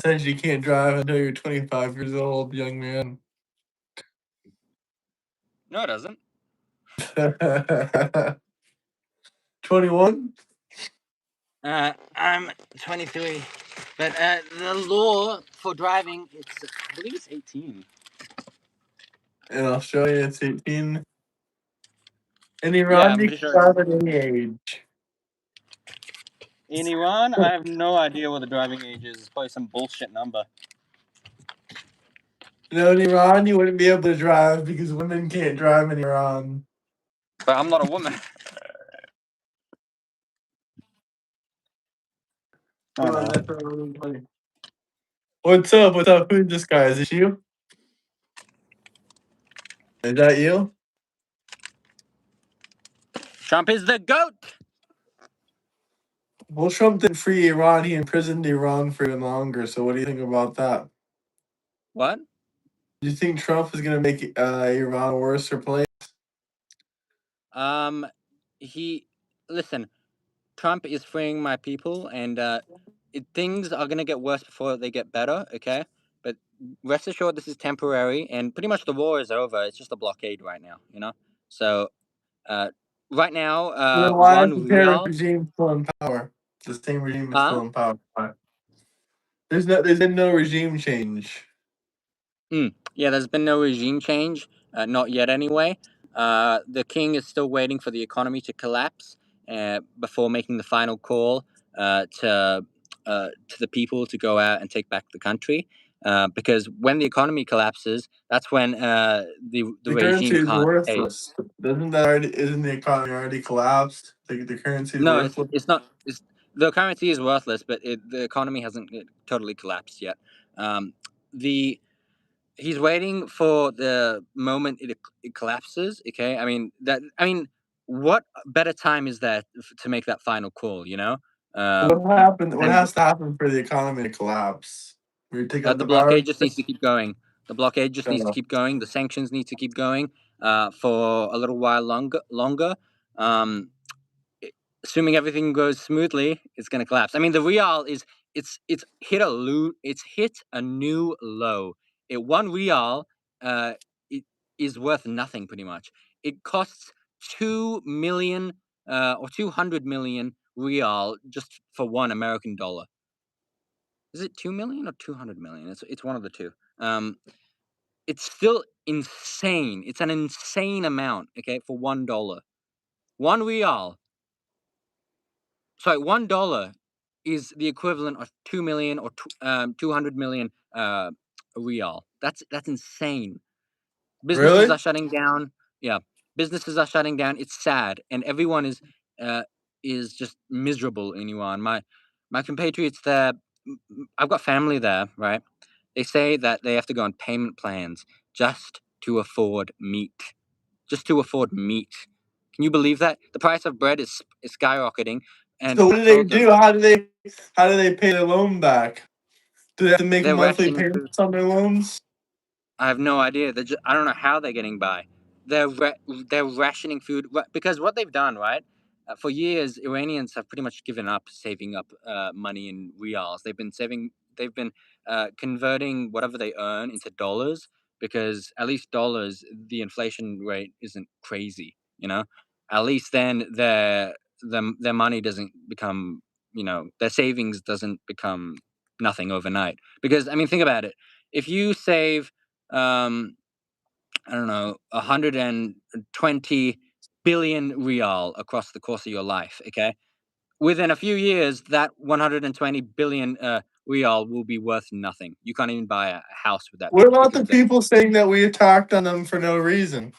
says you can't drive until you're 25 years old, young man. No, it doesn't. 21? I'm 23, but the law for driving, I believe it's 18. In Australia, it's 18. In Yeah, Iran, I'm you pretty can sure. drive at any age. In Iran, I have no idea what the driving age is. It's probably some bullshit number. In Iran, you wouldn't be able to drive because women can't drive in Iran. But I'm not a woman. Come on, that's really funny. What's up? What's up? Who's this guy? Is this you? Is that you? Trump is the GOAT! Well, Trump didn't free Iran. He imprisoned Iran for even longer. So, what do you think about that? What? Do you think Trump is going to make Iran a worse place? Listen, Trump is freeing my people, and things are going to get worse before they get better, okay? But rest assured, this is temporary, and pretty much the war is over. It's just a blockade right now, you know? So, right now, Then why is the one terrorist real... regime still in power? The same regime is still in power. Why? There's been no regime change. Yeah, there's been no regime change, not yet anyway. The king is still waiting for the economy to collapse before making the final call to the people to go out and take back the country. Because when the economy collapses, that's when the currency regime is can't pay. worthless. Isn't the economy already collapsed? The currency is No, worthless. it's not. The currency is worthless, but the economy hasn't totally collapsed yet. He's waiting for the moment it collapses. Okay, I mean, what better time is there to make that final call? You know, What happened? What then has to happen for the economy to collapse? We take out the the blockade virus. just needs to keep going. The blockade just needs to keep going. The sanctions need to keep going for a little while longer. Assuming everything goes smoothly, it's going to collapse. I mean, the real it's hit a new low. One real it is worth nothing pretty much. It costs 2 million or 200 million real just for one American dollar. Is it 2 million or 200 million? It's one of the two. It's still insane. It's an insane amount, okay, for $1. 1 real. Sorry, $1 is the equivalent of 2 million or 200 million real. That's insane. Businesses Really? are shutting down. Yeah, businesses are shutting down. It's sad, and everyone is just miserable in Iran. My compatriots there, I've got family there, right? They say that they have to go on payment plans just to afford meat. Just to afford meat. Can you believe that? The price of bread is skyrocketing. And So what I do they told them do? How do they pay their loan back? Do they have to make they're monthly rationing food. payments on their loans? I have no idea. I don't know how they're getting by. They're rationing food because what they've done, right? For years, Iranians have pretty much given up saving up money in reals. They've been converting whatever they earn into dollars because at least dollars, the inflation rate isn't crazy. You know, at least then their money doesn't become, their savings doesn't become nothing overnight. Because I mean, think about it. If you save I don't know, 120 billion real across the course of your life, okay? Within a few years, that 120 billion real will be worth nothing. You can't even buy a house with that What about the because people saying that we attacked on them for no reason?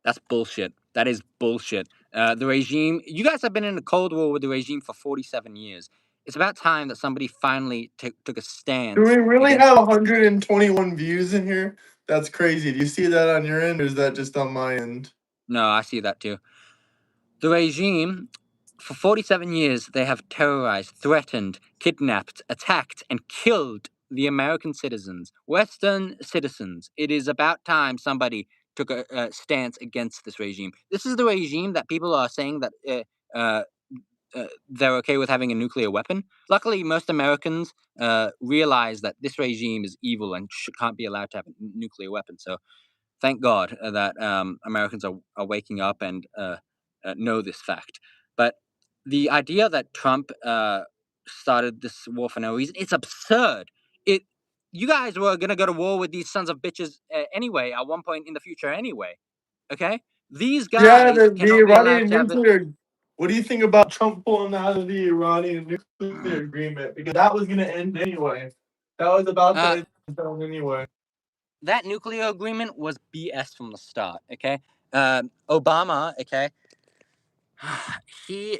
that's bullshit. That is bullshit. The regime, you guys have been in a Cold War with the regime for 47 years. It's about time that somebody finally took a stance. Do we really against have 121 views in here? That's crazy. Do you see that on your end, or is that just on my end? No, I see that too. The regime, for 47 years, they have terrorized, threatened, kidnapped, attacked, and killed the American citizens, Western citizens. It is about time somebody took a stance against this regime. This is the regime that people are saying that they're okay with having a nuclear weapon. Luckily, most Americans realize that this regime is evil and can't be allowed to have a nuclear weapon. So thank God that Americans are waking up and know this fact. But the idea that Trump started this war for no reason, it's absurd. It You guys were gonna go to war with these sons of bitches anyway at one point in the future anyway. Okay, these Yeah, guys the cannot be allowed Iranian to have it. nuclear. What do you think about Trump pulling out of the Iranian nuclear agreement? Because that was going to end anyway. That was about to Uh, end anyway. that nuclear agreement was BS from the start. Okay, Obama. Okay, he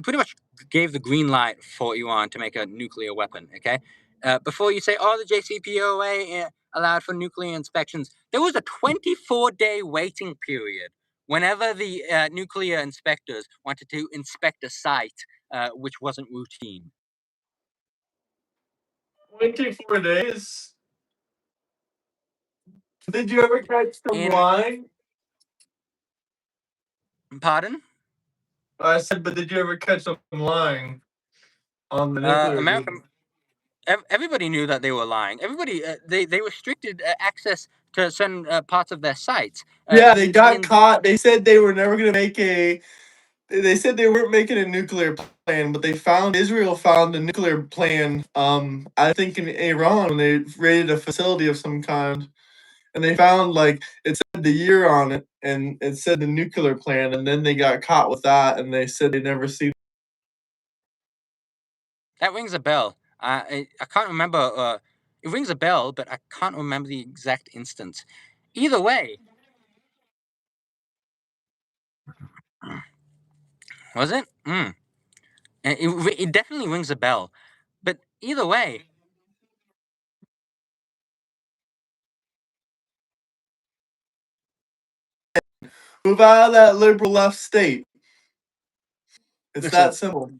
pretty much gave the green light for Iran to make a nuclear weapon. Okay, before you say, "Oh, the JCPOA allowed for nuclear inspections," there was a 24-day waiting period. Whenever the nuclear inspectors wanted to inspect a site, which wasn't routine. 24 days? Did you ever catch them In lying? Pardon? I said, but did you ever catch them lying on the nuclear American agreement? everybody knew that they were lying. Everybody they restricted access to certain parts of their sites. Yeah, they The got caught. They said they were never going to make a. They said they weren't making a nuclear plan, but Israel found a nuclear plan. I think in Iran when they raided a facility of some kind, and they found like it said the year on it, and it said the nuclear plan, and then they got caught with that, and they said they never seen. That rings a bell. I can't remember. It rings a bell, but I can't remember the exact instance. Either way, was it? It definitely rings a bell. But either way, Move out of that liberal left state. It's that listen, simple.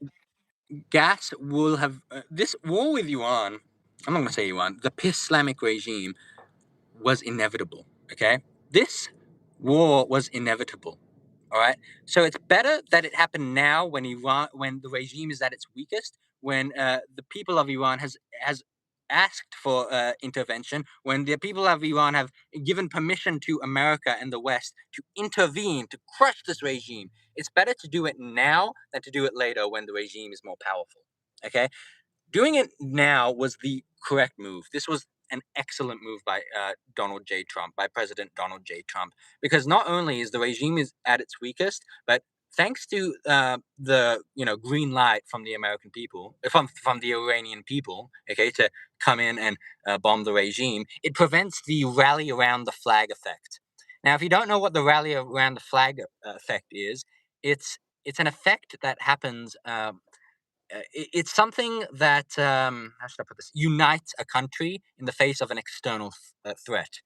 gas will have this war with Iran. I'm not going to say Iran. The Islamic regime was inevitable. Okay, this war was inevitable. All right, so it's better that it happened now when the regime is at its weakest, when the people of Iran has asked for intervention, when the people of Iran have given permission to America and the West to intervene to crush this regime. It's better to do it now than to do it later when the regime is more powerful. Okay, doing it now was the correct move. This was an excellent move by President Donald J. Trump, because not only is the regime is at its weakest, but thanks to the green light from the American people, from the Iranian people, okay, to come in and bomb the regime, it prevents the rally around the flag effect. Now, if you don't know what the rally around the flag effect is, it's an effect that happens. It's something that how should I put this? Unites a country in the face of an external threat.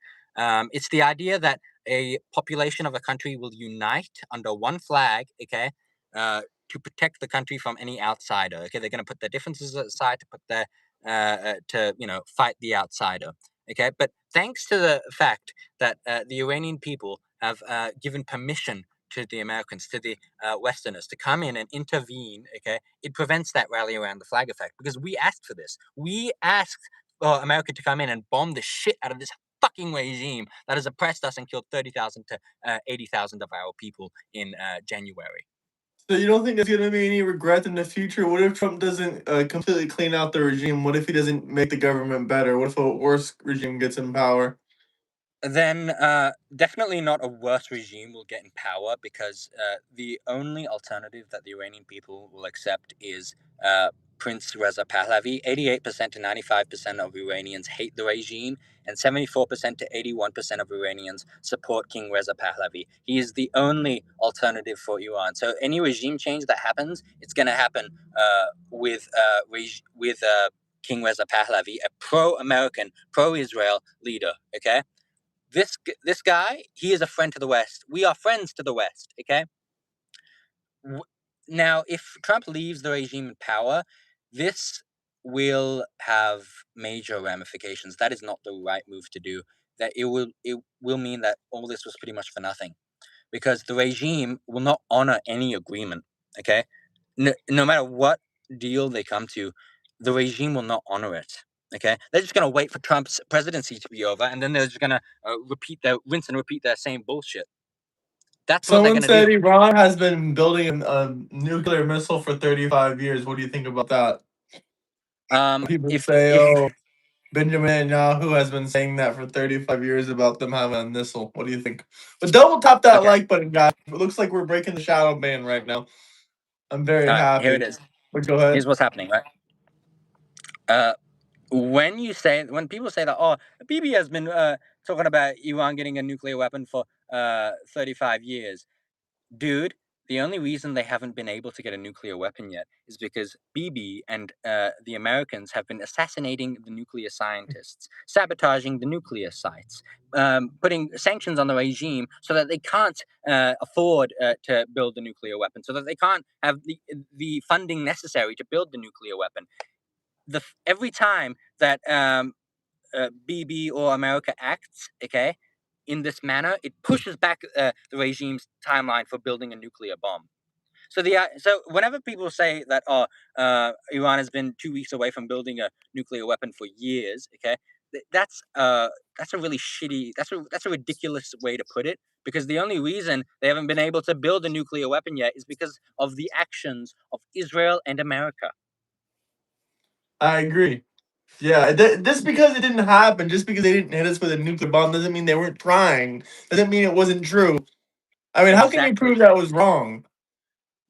It's the idea that a population of a country will unite under one flag, okay, to protect the country from any outsider. Okay, they're going to put their differences aside to put their to fight the outsider. Okay, but thanks to the fact that the Iranian people have given permission to the Americans, to the Westerners, to come in and intervene, okay, it prevents that rally around the flag effect, because we asked for this. We asked for America to come in and bomb the shit out of this fucking regime that has oppressed us and killed 30,000 to 80,000 of our people in January. So you don't think there's gonna be any regret in the future? What if Trump doesn't completely clean out the regime? What if he doesn't make the government better? What if a worse regime gets in power? Then definitely not a worse regime will get in power, because the only alternative that the Iranian people will accept is Prince Reza Pahlavi. 88% to 95% of Iranians hate the regime, and 74% to 81% of Iranians support King Reza Pahlavi. He is the only alternative for Iran. So any regime change that happens, it's going to happen with King Reza Pahlavi, a pro-American, pro-Israel leader. Okay. This guy, he is a friend to the West. We are friends to the West. Okay. Now, if Trump leaves the regime in power, this will have major ramifications. That is not the right move to do. That it will mean that all this was pretty much for nothing. because the regime will not honor any agreement. Okay, no matter what deal they come to, the regime will not honor it. Okay, they're just gonna wait for Trump's presidency to be over, and then they're just gonna rinse and repeat their same bullshit. That's what they're Someone gonna said do. Iran has been building a nuclear missile for 35 years. What do you think about that? People say, If oh, Benjamin Netanyahu has been saying that for 35 years about them having a missile. What do you think? But double tap that Okay, like button, guys. It looks like we're breaking the shadow ban right now. I'm very all right, here it happy. is. But go ahead. Here's what's happening, right? Uh, when people say that, oh, Bibi has been talking about Iran getting a nuclear weapon for 35 years. Dude, the only reason they haven't been able to get a nuclear weapon yet is because Bibi and the Americans have been assassinating the nuclear scientists, sabotaging the nuclear sites, putting sanctions on the regime so that they can't afford to build the nuclear weapon, so that they can't have the funding necessary to build the nuclear weapon. Every time that BB or America acts, okay, in this manner, it pushes back the regime's timeline for building a nuclear bomb. So whenever people say that Iran has been 2 weeks away from building a nuclear weapon for years, okay, that's a really shitty, that's a ridiculous way to put it, because the only reason they haven't been able to build a nuclear weapon yet is because of the actions of Israel and America. I agree. Yeah, just because it didn't happen, just because they didn't hit us with a nuclear bomb, doesn't mean they weren't trying. Doesn't mean it wasn't true. I mean, how can you Exactly. prove that was wrong?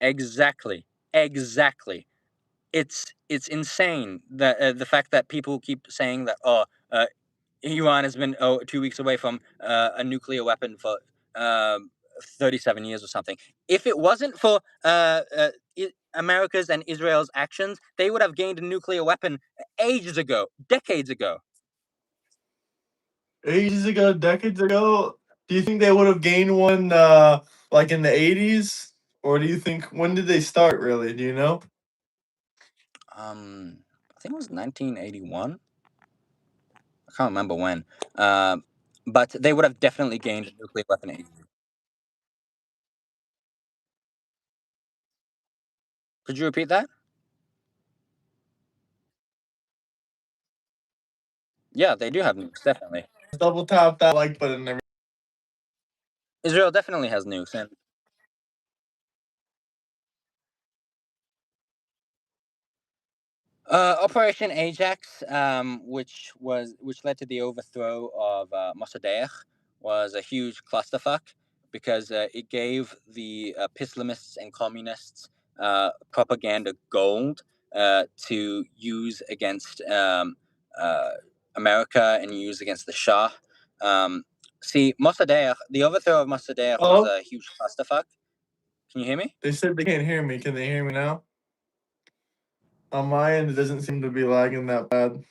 Exactly. Exactly. It's insane that the fact that people keep saying that Iran has been 2 weeks away from a nuclear weapon for um, 37 years or something. If it wasn't for America's and Israel's actions, they would have gained a nuclear weapon ages ago, decades ago. Ages ago, decades ago? Do you think they would have gained one like in the 80s? Or do you think when did they start really? Do you know? I think it was 1981. I can't remember when. Um, but they would have definitely gained a nuclear weapon ages ago. Could you repeat that? Yeah, they do have nukes, definitely. Double tap that like button. Israel definitely has nukes, and Operation Ajax, which led to the overthrow of Mossadegh, was a huge clusterfuck because it gave the Islamists and communists propaganda gold to use against uh, America and use against the Shah. Um, See, Mossadegh, the overthrow of Mossadegh was Oh, a huge clusterfuck. Can you hear me? they said they can't hear me. Can they hear me now? On my end, it doesn't seem to be lagging that bad.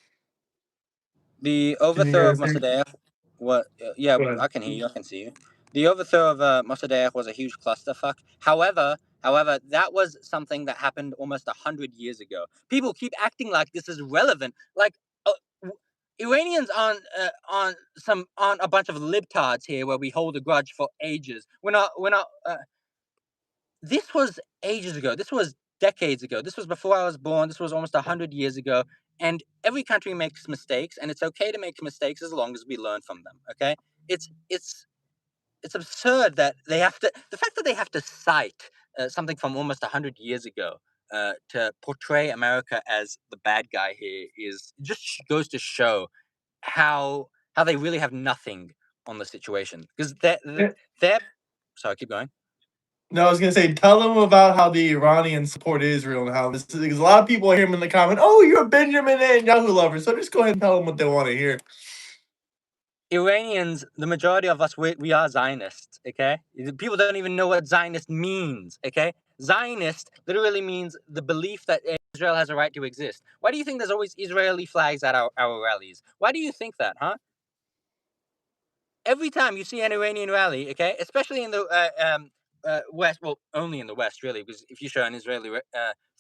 The Can you overthrow of guys hear? Mossadegh, what? Yeah, Go ahead. I can hear you. I can see you. The overthrow of Mossadegh was a huge clusterfuck. However, that was something that happened almost 100 years ago. People keep acting like this is relevant. Like uh, Iranians aren't a bunch of libtards here where we hold a grudge for ages. We're not. We're not. This was ages ago. This was decades ago. This was before I was born. This was almost 100 years ago. And every country makes mistakes, and it's okay to make mistakes as long as we learn from them. Okay, it's it's it's absurd that they have to. The fact that they have to cite something from almost 100 years ago to portray America as the bad guy here is just goes to show how they really have nothing on the situation, because they're sorry, keep going. No, I was gonna say, tell them about how the Iranians support Israel and how this is because a lot of people hear him in the comment. Oh, you're a Benjamin Netanyahu lover. So just go ahead and tell them what they want to hear. Iranians, the majority of us, we are Zionists, okay? People don't even know what Zionist means, okay? Zionist literally means the belief that Israel has a right to exist. Why do you think there's always Israeli flags at our rallies? Why do you think that, huh? Every time you see an Iranian rally, okay, especially in the West, well, only in the West, really, because if you show an Israeli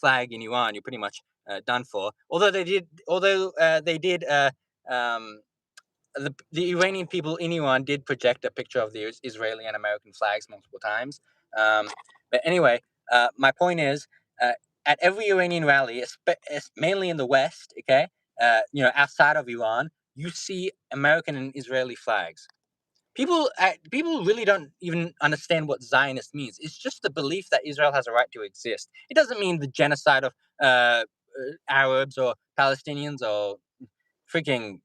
flag in Iran, you're pretty much done for. Although they did um, the Iranian people in Iran did project a picture of the Israeli and American flags multiple times. But anyway, my point is, at every Iranian rally, mainly in the West, okay, outside of Iran, you see American and Israeli flags. People really don't even understand what Zionist means. It's just the belief that Israel has a right to exist. It doesn't mean the genocide of Arabs or Palestinians or freaking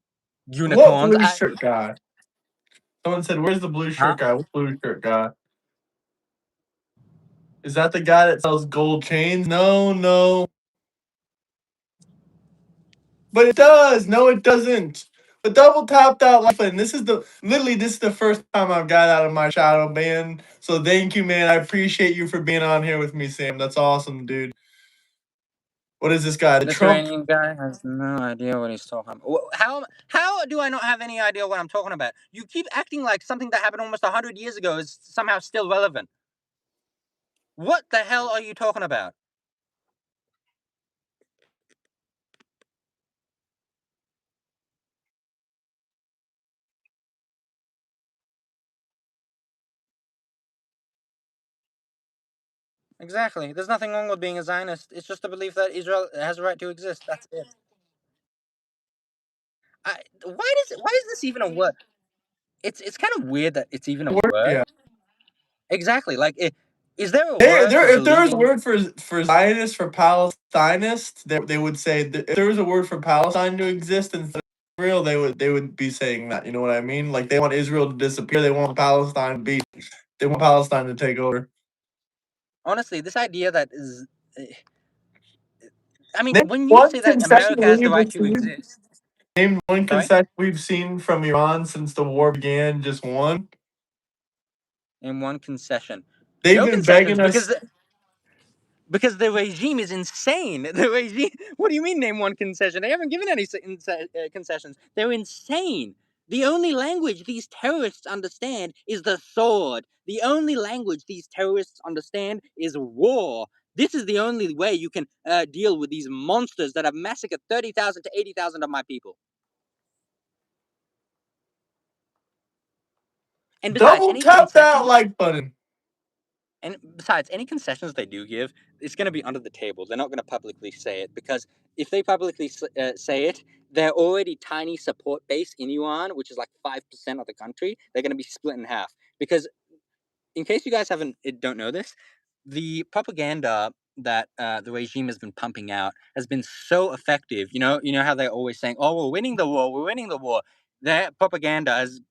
What unicorns. blue shirt guy? Someone said, "Where's the blue Huh? shirt guy? What blue shirt guy? Is that the guy that sells gold chains?" No, no. But it does. No, it doesn't. The double tapped out life button. This is the first time I've got out of my shadow ban. So thank you, man. I appreciate you for being on here with me, Sam. That's awesome, dude. What is this guy? The This Trump. Iranian guy has no idea what he's talking about. How do I not have any idea what I'm talking about? You keep acting like something that happened almost 100 years ago is somehow still relevant. What the hell are you talking about? Exactly. There's nothing wrong with being a Zionist. It's just the belief that Israel has a right to exist. That's it. Why is this even a word? It's kind of weird that it's even a word. Yeah. Exactly. Like, is there a There, word for there. If there was a believing? word for Zionist, for Palestinist, they would say that if there was a word for Palestine to exist instead of Israel, they would be saying that. You know what I mean? Like they want Israel to disappear. They want Palestine to be. They want Palestine to take over. Honestly, this idea that is. I mean, Name when you one say that concession America has the we've right to received. exist, Name one sorry, concession we've seen from Iran since the war began. Just one. in one concession, They've no been concessions begging us. because the regime is insane. The regime. What do you mean? Name one concession? They haven't given any concessions. They're insane. The only language these terrorists understand is the sword. The only language these terrorists understand is war. This is the only way you can deal with these monsters that have massacred 30,000 to 80,000 of my people. And besides, Double any tap that concessions like button. And besides, any concessions they do give, it's going to be under the table. They're not going to publicly say it because if they publicly say it, their already tiny support base in Iran, which is like 5% of the country, they're going to be split in half. Because in case you guys don't know this, the propaganda that the regime has been pumping out has been so effective. You know how they're always saying, "Oh, we're winning the war. We're winning the war." Their propaganda has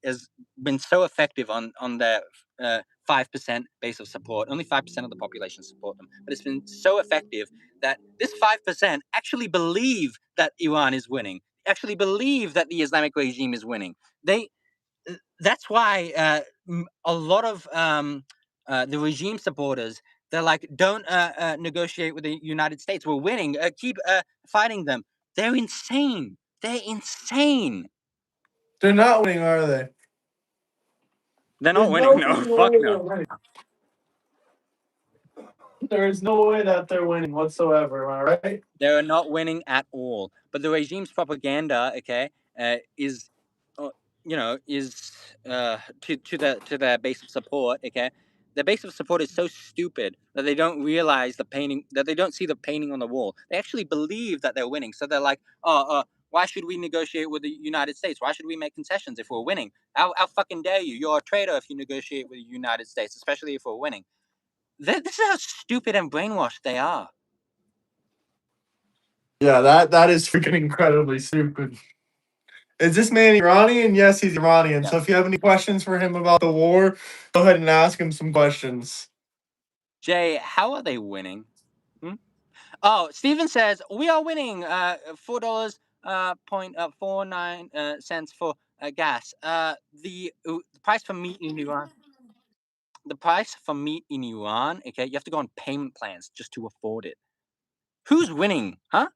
been so effective on their 5% base of support. Only 5% of the population support them, but it's been so effective that this 5% actually believe that Iran is winning. Actually believe that the Islamic regime is winning. That's why a lot of the regime supporters, they're like, don't negotiate with the United States. We're winning. Keep fighting them. They're insane. They're insane. They're not winning, are they? They're not There's winning. no No, way fuck they're no. winning. There is no way that they're winning whatsoever. Am I right? They're not winning at all. But the regime's propaganda, okay, is, uh, is to their base of support, okay. Their base of support is so stupid that they don't realize the painting, that they don't see the painting on the wall. They actually believe that they're winning, so they're like, oh, why should we negotiate with the United States? Why should we make concessions if we're winning? How fucking dare you? You're a traitor if you negotiate with the United States, especially if we're winning. This is how stupid and brainwashed they are. Yeah, that is freaking incredibly stupid. Is this man Iranian? Yes, he's Iranian. So Yes. if you have any questions for him about the war, go ahead and ask him some questions. Jay, how are they winning? Hmm? Oh, Steven says we are winning. $4 .49 cents for gas. The price for meat in Iran. The price for meat in Iran. Okay, you have to go on payment plans just to afford it. Who's winning? Huh?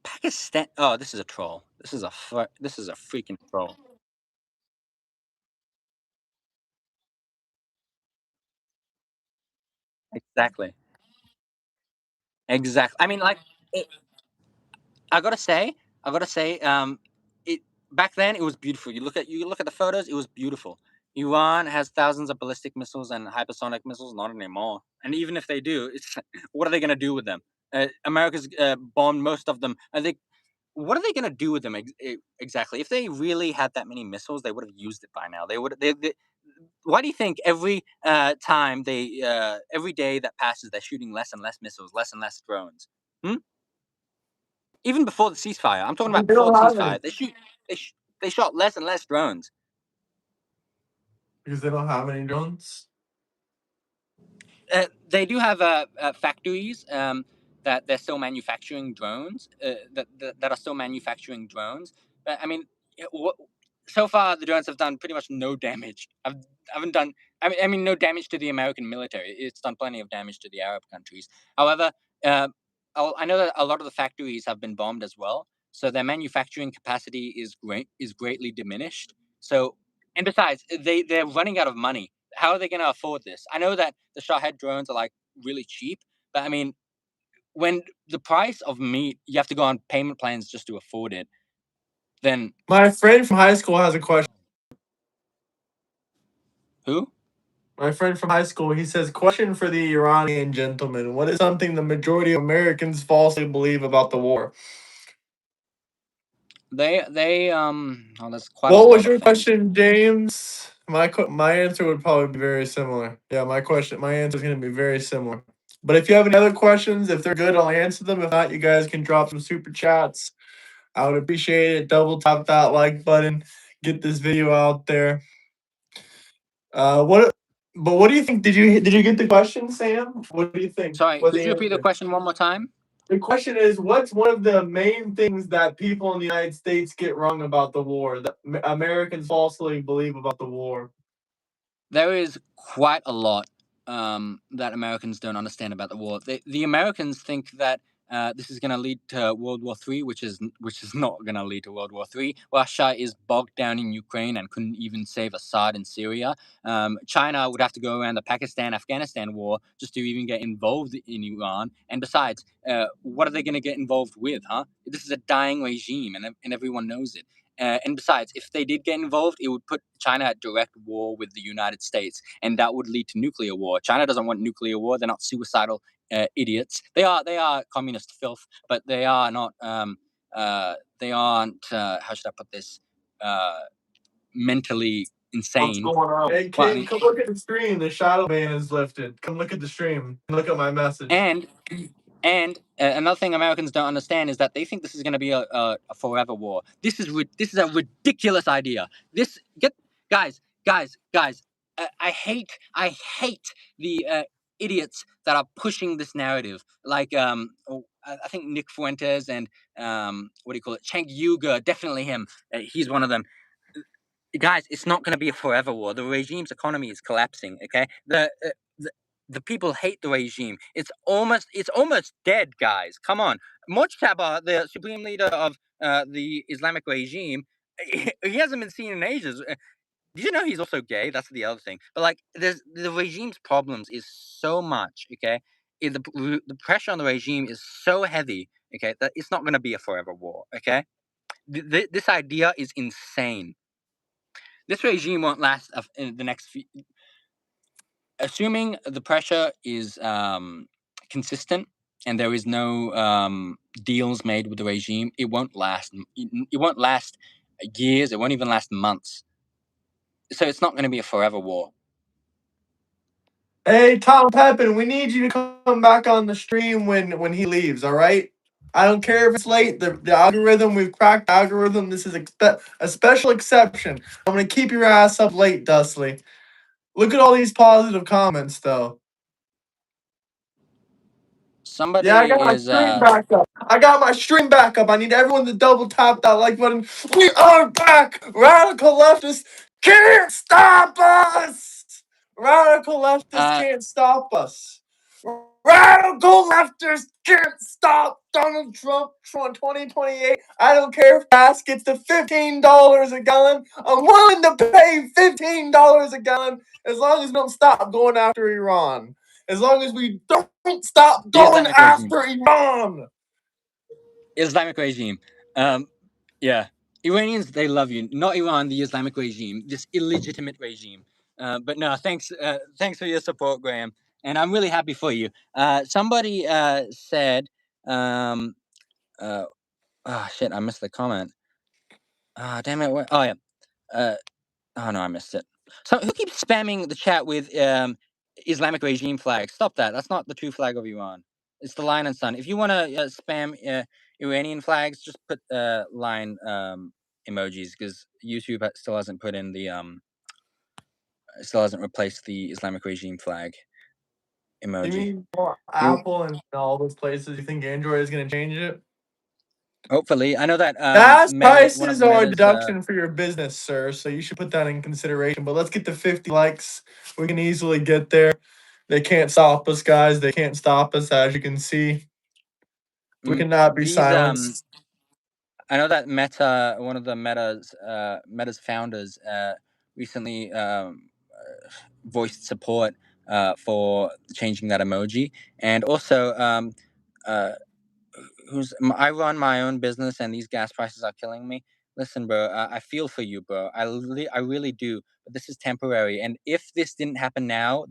Pakistan. Oh, this is a troll. This is a freaking troll. Exactly. Exactly. I mean, like, it, I gotta say. I gotta say, it back then it was beautiful. You look at the photos, it was beautiful. Iran has thousands of ballistic missiles and hypersonic missiles. Not anymore. And even if they do, it's what are they gonna do with them? America's bombed most of them. I think. What are they gonna do with them exactly? If they really had that many missiles, they would have used it by now. They would. Why do you think every time every day that passes, they're shooting less and less missiles, less and less drones? Hmm? Even before the ceasefire, I'm talking about They before don't the have any ceasefire. They shot less and less drones. because they don't have any drones. They do have factories that they're still manufacturing drones. That are still manufacturing drones. But I mean, so far the drones have done pretty much no damage. Haven't done. I mean, no damage to the American military. It's done plenty of damage to the Arab countries. However, uh, I know that a lot of the factories have been bombed as well. So their manufacturing capacity is greatly diminished. So, and besides, they're running out of money. How are they going to afford this? I know that the Shahed drones are like really cheap, but I mean, when the price of meat, you have to go on payment plans just to afford it. Then My friend from high school has a question. who? My friend from high school, he says, question for the Iranian gentleman. What is something the majority of Americans falsely believe about the war? They Oh, there's quite a What was lot of your things. question, James? My answer would probably be very similar. Yeah, my answer is going to be very similar. But if you have any other questions, if they're good, I'll answer them. If not, you guys can drop some super chats. I would appreciate it. Double tap that like button. Get this video out there. What? But what do you think? Did you get the question, Sam? What do you think? Sorry, What's could the you repeat the answer? question one more time? The question is, what's one of the main things that people in the United States get wrong about the war? That Americans falsely believe about the war. There is quite a lot that Americans don't understand about the war. The Americans think that this is going to lead to World War III, which is not going to lead to World War III. Russia is bogged down in Ukraine and couldn't even save Assad in Syria. China would have to go around the Pakistan-Afghanistan war just to even get involved in Iran. And besides, what are they going to get involved with, huh? This is a dying regime, and everyone knows it. And besides, if they did get involved, it would put China at direct war with the United States, and that would lead to nuclear war. China doesn't want nuclear war. They're not suicidal idiots. They are communist filth, but they are not. They aren't. How should I put this? Uh, Mentally What's insane. going on? Hey, Well, I King, mean, come look at the stream. The shadow ban is lifted. Come look at the stream. Look at my message. and another thing Americans don't understand is that they think this is going to be a forever war. This is a ridiculous idea. This get guys. I hate the idiots that are pushing this narrative. Like I think Nick Fuentes and what do you call it? Cheng Yuga, definitely him. He's one of them. Guys, it's not going to be a forever war. The regime's economy is collapsing. Okay, the people hate the regime. It's almost dead, guys. Come on, Mojtaba, the supreme leader of the Islamic regime, he hasn't been seen in ages. Did you know he's also gay? That's the other thing. But like, the regime's problems is so much. Okay, the pressure on the regime is so heavy. Okay, that it's not going to be a forever war. Okay, this idea is insane. This regime won't last in the next few. Assuming the pressure is consistent and there is no deals made with the regime, it won't last. It won't last years. It won't even last months. So it's not going to be a forever war. Hey, Tom Pepin, we need you to come back on the stream when he leaves. All right. I don't care if it's late. The algorithm, we've cracked the algorithm. This is a special exception. I'm gonna keep your ass up late, Dustley. Look at all these positive comments, though. Yeah, I Somebody got my is stream back up. I got my stream back up. I need everyone to double tap that like button. We are back. Radical leftists can't stop us. Radical leftists uh, can't stop us. Radical leftists can't stop Donald Trump from 2028. I don't care if gas gets to $15 a gallon. I'm willing to pay $15 a gallon as long as we don't stop going after Iran. As long as we don't stop the going Islamic regime. after Iran. Islamic regime. Yeah, Iranians, they love you. Not Iran, the Islamic regime, this illegitimate regime. But no, thanks for your support, Graham, and I'm really happy for you. Somebody said, um, uh, oh shit, I missed the comment. Ah, damn it. Oh yeah. Uh, oh no, I missed it. So who keeps spamming the chat with Islamic regime flags? Stop that. That's not the true flag of Iran. It's the lion and sun. If you want to spam Iranian flags, just put lion emojis, because YouTube still hasn't put in the still hasn't replaced the Islamic regime flag You emoji. mean for You Apple and all those places? You think Android is going to change it? hopefully, I know that Gas Meta, one of prices are a Meta's deduction for your business, sir. So you should put that in consideration. But let's get to 50 likes. We can easily get there. They can't stop us, guys. They can't stop us, as you can see. We cannot be these silenced. I know that Meta, one of the Meta's founders, recently voiced support for changing that emoji, and also uh, I run my own business, and these gas prices are killing me. Listen, bro, I feel for you, bro. I really do. But this is temporary, and if this didn't happen now,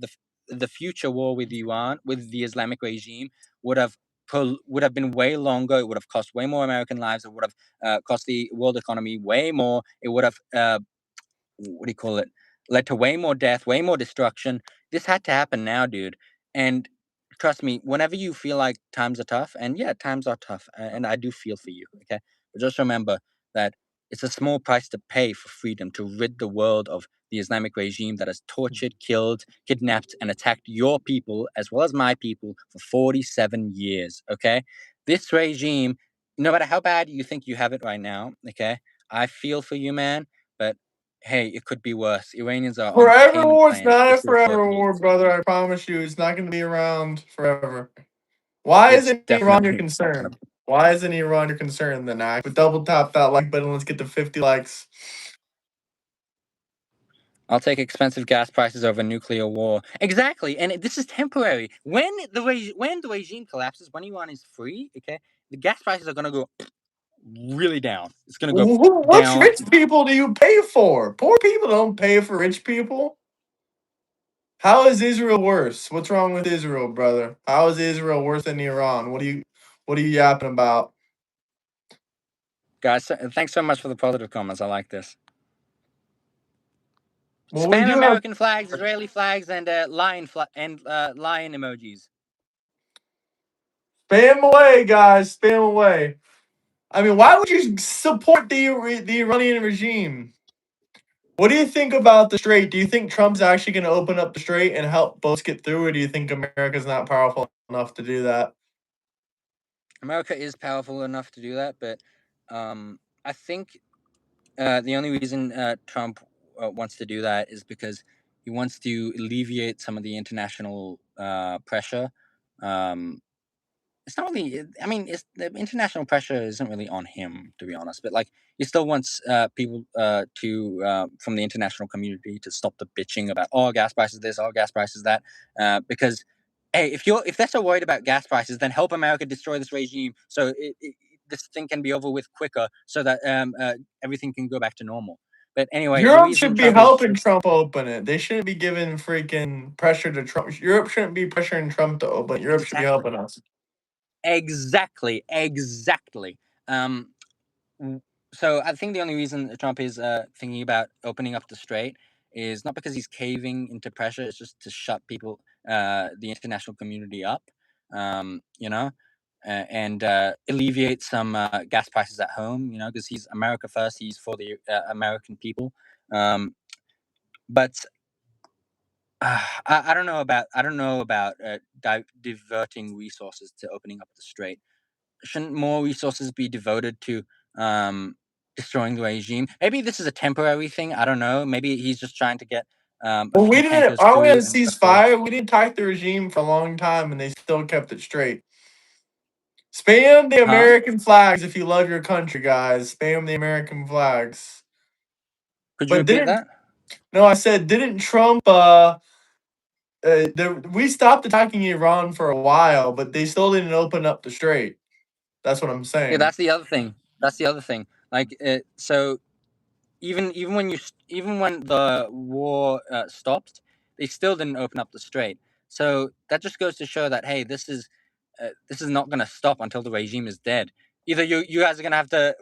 the future war with Iran, with the Islamic regime, would have would have been way longer. It would have cost way more American lives. It would have cost the world economy way more. It would have what do you call it? Led to way more death, way more destruction. This had to happen now, dude. And trust me, whenever you feel like times are tough, and yeah, times are tough, and I do feel for you, okay? But just remember that it's a small price to pay for freedom, to rid the world of the Islamic regime that has tortured, killed, kidnapped, and attacked your people as well as my people for 47 years, okay? This regime, no matter how bad you think you have it right now, okay? I feel for you, man, but hey, it could be worse. Iranians are on Forever payment war, it's plans not a if you're forever Saudi. war, brother. I promise you, it's not going to be around forever. Why It's isn't Iran your definitely not gonna. concern? Why isn't Iran your concern then, Act? But double tap that like button. Let's get to 50 likes. I'll take expensive gas prices over nuclear war. Exactly, and this is temporary. When the regime collapses, when Iran is free, okay, the gas prices are gonna go really down. It's gonna go Which down. rich people do you pay for? Poor people don't pay for rich people. How is Israel worse? What's wrong with Israel, brother? How is Israel worse than Iran? What are you yapping about? Guys, thanks so much for the positive comments. I like this. Well, we Spam do have American flags, Israeli flags, and lion emojis. spam away, guys. Spam away. I mean, why would you support the Iranian regime? What do you think about the strait? Do you think Trump's actually going to open up the strait and help boats get through, or do you think America's not powerful enough to do that? America is powerful enough to do that, but I think the only reason Trump wants to do that is because he wants to alleviate some of the international pressure. Um, it's not really. I mean, it's the international pressure isn't really on him, to be honest. But like, he still wants people to from the international community to stop the bitching about gas prices this, gas prices that, because hey, if they're so worried about gas prices, then help America destroy this regime so this thing can be over with quicker, so that everything can go back to normal. But anyway, the Europe reason should be Trump is helping Trump open it. They shouldn't be giving freaking pressure to Trump. Europe shouldn't be pressuring Trump to open it. Europe should be exactly, helping us. exactly. Um, so I think the only reason Trump is thinking about opening up the strait is not because he's caving into pressure. It's just to shut people, the international community up, you know, and alleviate some gas prices at home, you know, because he's America first. He's for the American people. But I don't know about diverting resources to opening up the strait. Shouldn't more resources be devoted to destroying the regime? Maybe this is a temporary thing. I don't know. Maybe he's just trying to get a Well, we few didn't. tankers Aren't we on a through before. ceasefire? We didn't attack the regime for a long time, and they still kept it straight. Spam the Huh? American flags if you love your country, guys. Spam the American flags. Could you But repeat didn't that? no? I said didn't Trump? We stopped attacking Iran for a while, but they still didn't open up the strait. That's what I'm Yeah, saying. that's the other thing. that's the other thing. Like, so even when the war stopped, they still didn't open up the strait. So that just goes to show that, hey, this is not going to stop until the regime is dead. Either you guys are going to have to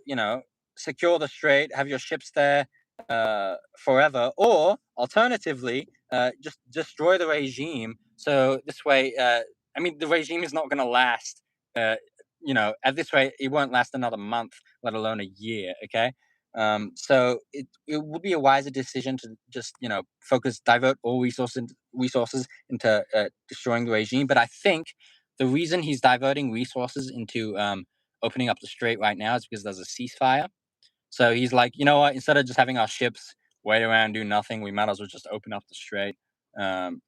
you know, secure the strait, have your ships there forever, or alternatively, just destroy the regime. So this way, I mean, the regime is not going to last. You know, at this rate, it won't last another month, let alone a year. Okay. So it would be a wiser decision to just, you know, divert all resources into destroying the regime. But I think the reason he's diverting resources into opening up the strait right now is because there's a ceasefire. So he's like, you know what? Instead of just having our ships wait around do nothing, we might as well just open up the strait. Um,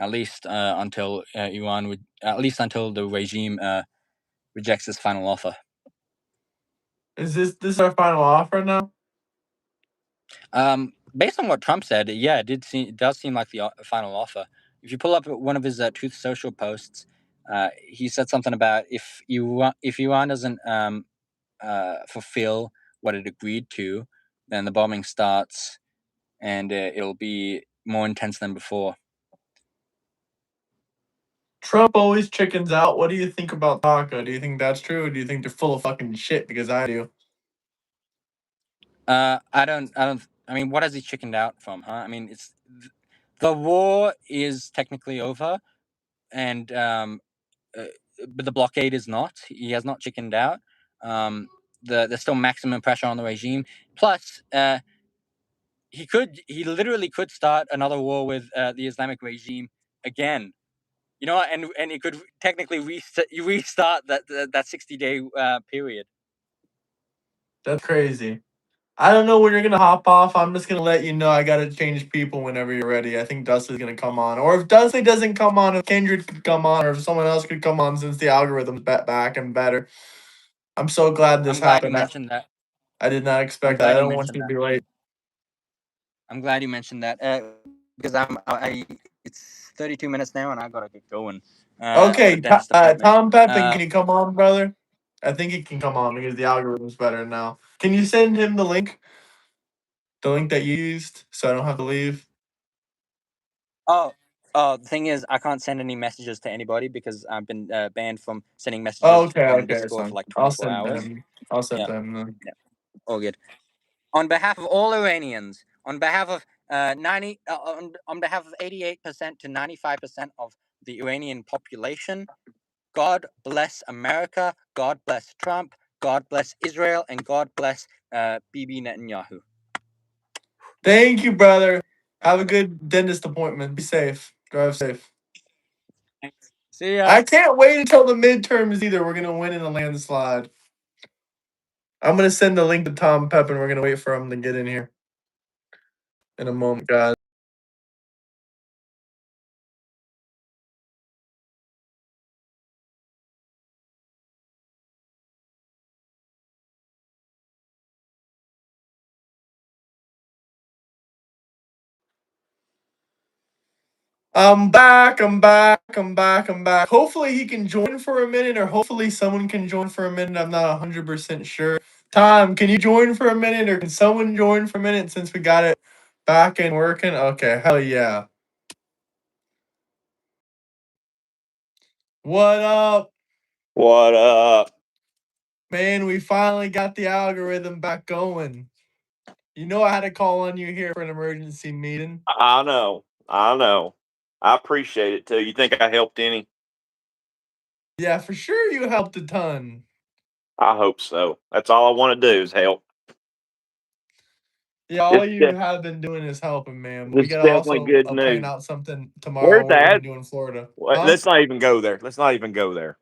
at least until Iran would, at least until the regime rejects his final offer. Is this our final offer now? Based on what Trump said, yeah, it does seem like the final offer. If you pull up one of his Truth Social posts, he said something about if Iran doesn't fulfill what it agreed to, then the bombing starts, and it'll be more intense than before. Trump always chickens out. What do you think about Taco? Do you think that's true, or do you think they're full of fucking shit? Because I do. I don't. I mean, what has he chickened out from, huh? I mean, the war is technically over, and uh, but the blockade is not. He has not chickened out. Um, there's still maximum pressure on the regime. Plus, he literally could start another war with the Islamic regime again. You know, and he could technically restart that 60-day period. That's crazy. I don't know when you're gonna hop off. I'm just gonna let you know I gotta change people whenever you're ready. I think Dusty's gonna come on, or if Dusty doesn't come on, if Kendrick could come on, or if someone else could come on, since the algorithm's back and better. I'm so glad this I'm glad you happened. mentioned that. I did not I'm expect that. glad I you don't want mentioned you to that. be late. I'm glad you mentioned that because it's 32 minutes now and I gotta get going. I got a Okay, dentist appointment. Tom Pepin, can you come on, brother? I think he can come on because the algorithm's better now. Can you send him the link that you used, so I don't have to leave? Oh, the thing is, I can't send any messages to anybody because I've been banned from sending Oh, messages okay, on okay, Discord for son. like I'll 24 send hours. them. I'll send Yeah, them. Then. yeah, all good. On behalf of all Iranians, on behalf of 90, on behalf of 88% to 95% of the Iranian population, God bless America, God bless Trump, God bless Israel, and God bless Bibi Netanyahu. Thank you, brother. Have a good dentist appointment. Be safe. Drive safe. Thanks. See ya. I can't wait until the midterms either. We're gonna win in a landslide. I'm gonna send the link to Tom Pepin. We're gonna wait for him to get in here in a moment, guys. I'm back. I'm back. I'm back. I'm back. Hopefully he can join for a minute, or hopefully someone can join for a minute. I'm not 100% sure. Tom, can you join for a minute, or can someone join for a minute since we got it back and working? Okay, hell yeah. What up? What up? Man, we finally got the algorithm back going. You know I had to call on you here for an emergency meeting. I know. I know. I appreciate it too. You think I helped any? Yeah, for sure you helped a ton. I hope so. That's all I want to do is help. Yeah, all It's you de- have been doing is helping, man. We it's gotta definitely also good plan news. out something tomorrow. Where's What we're gonna that? do in Florida, What? huh? Let's not even go there. Let's not even go there.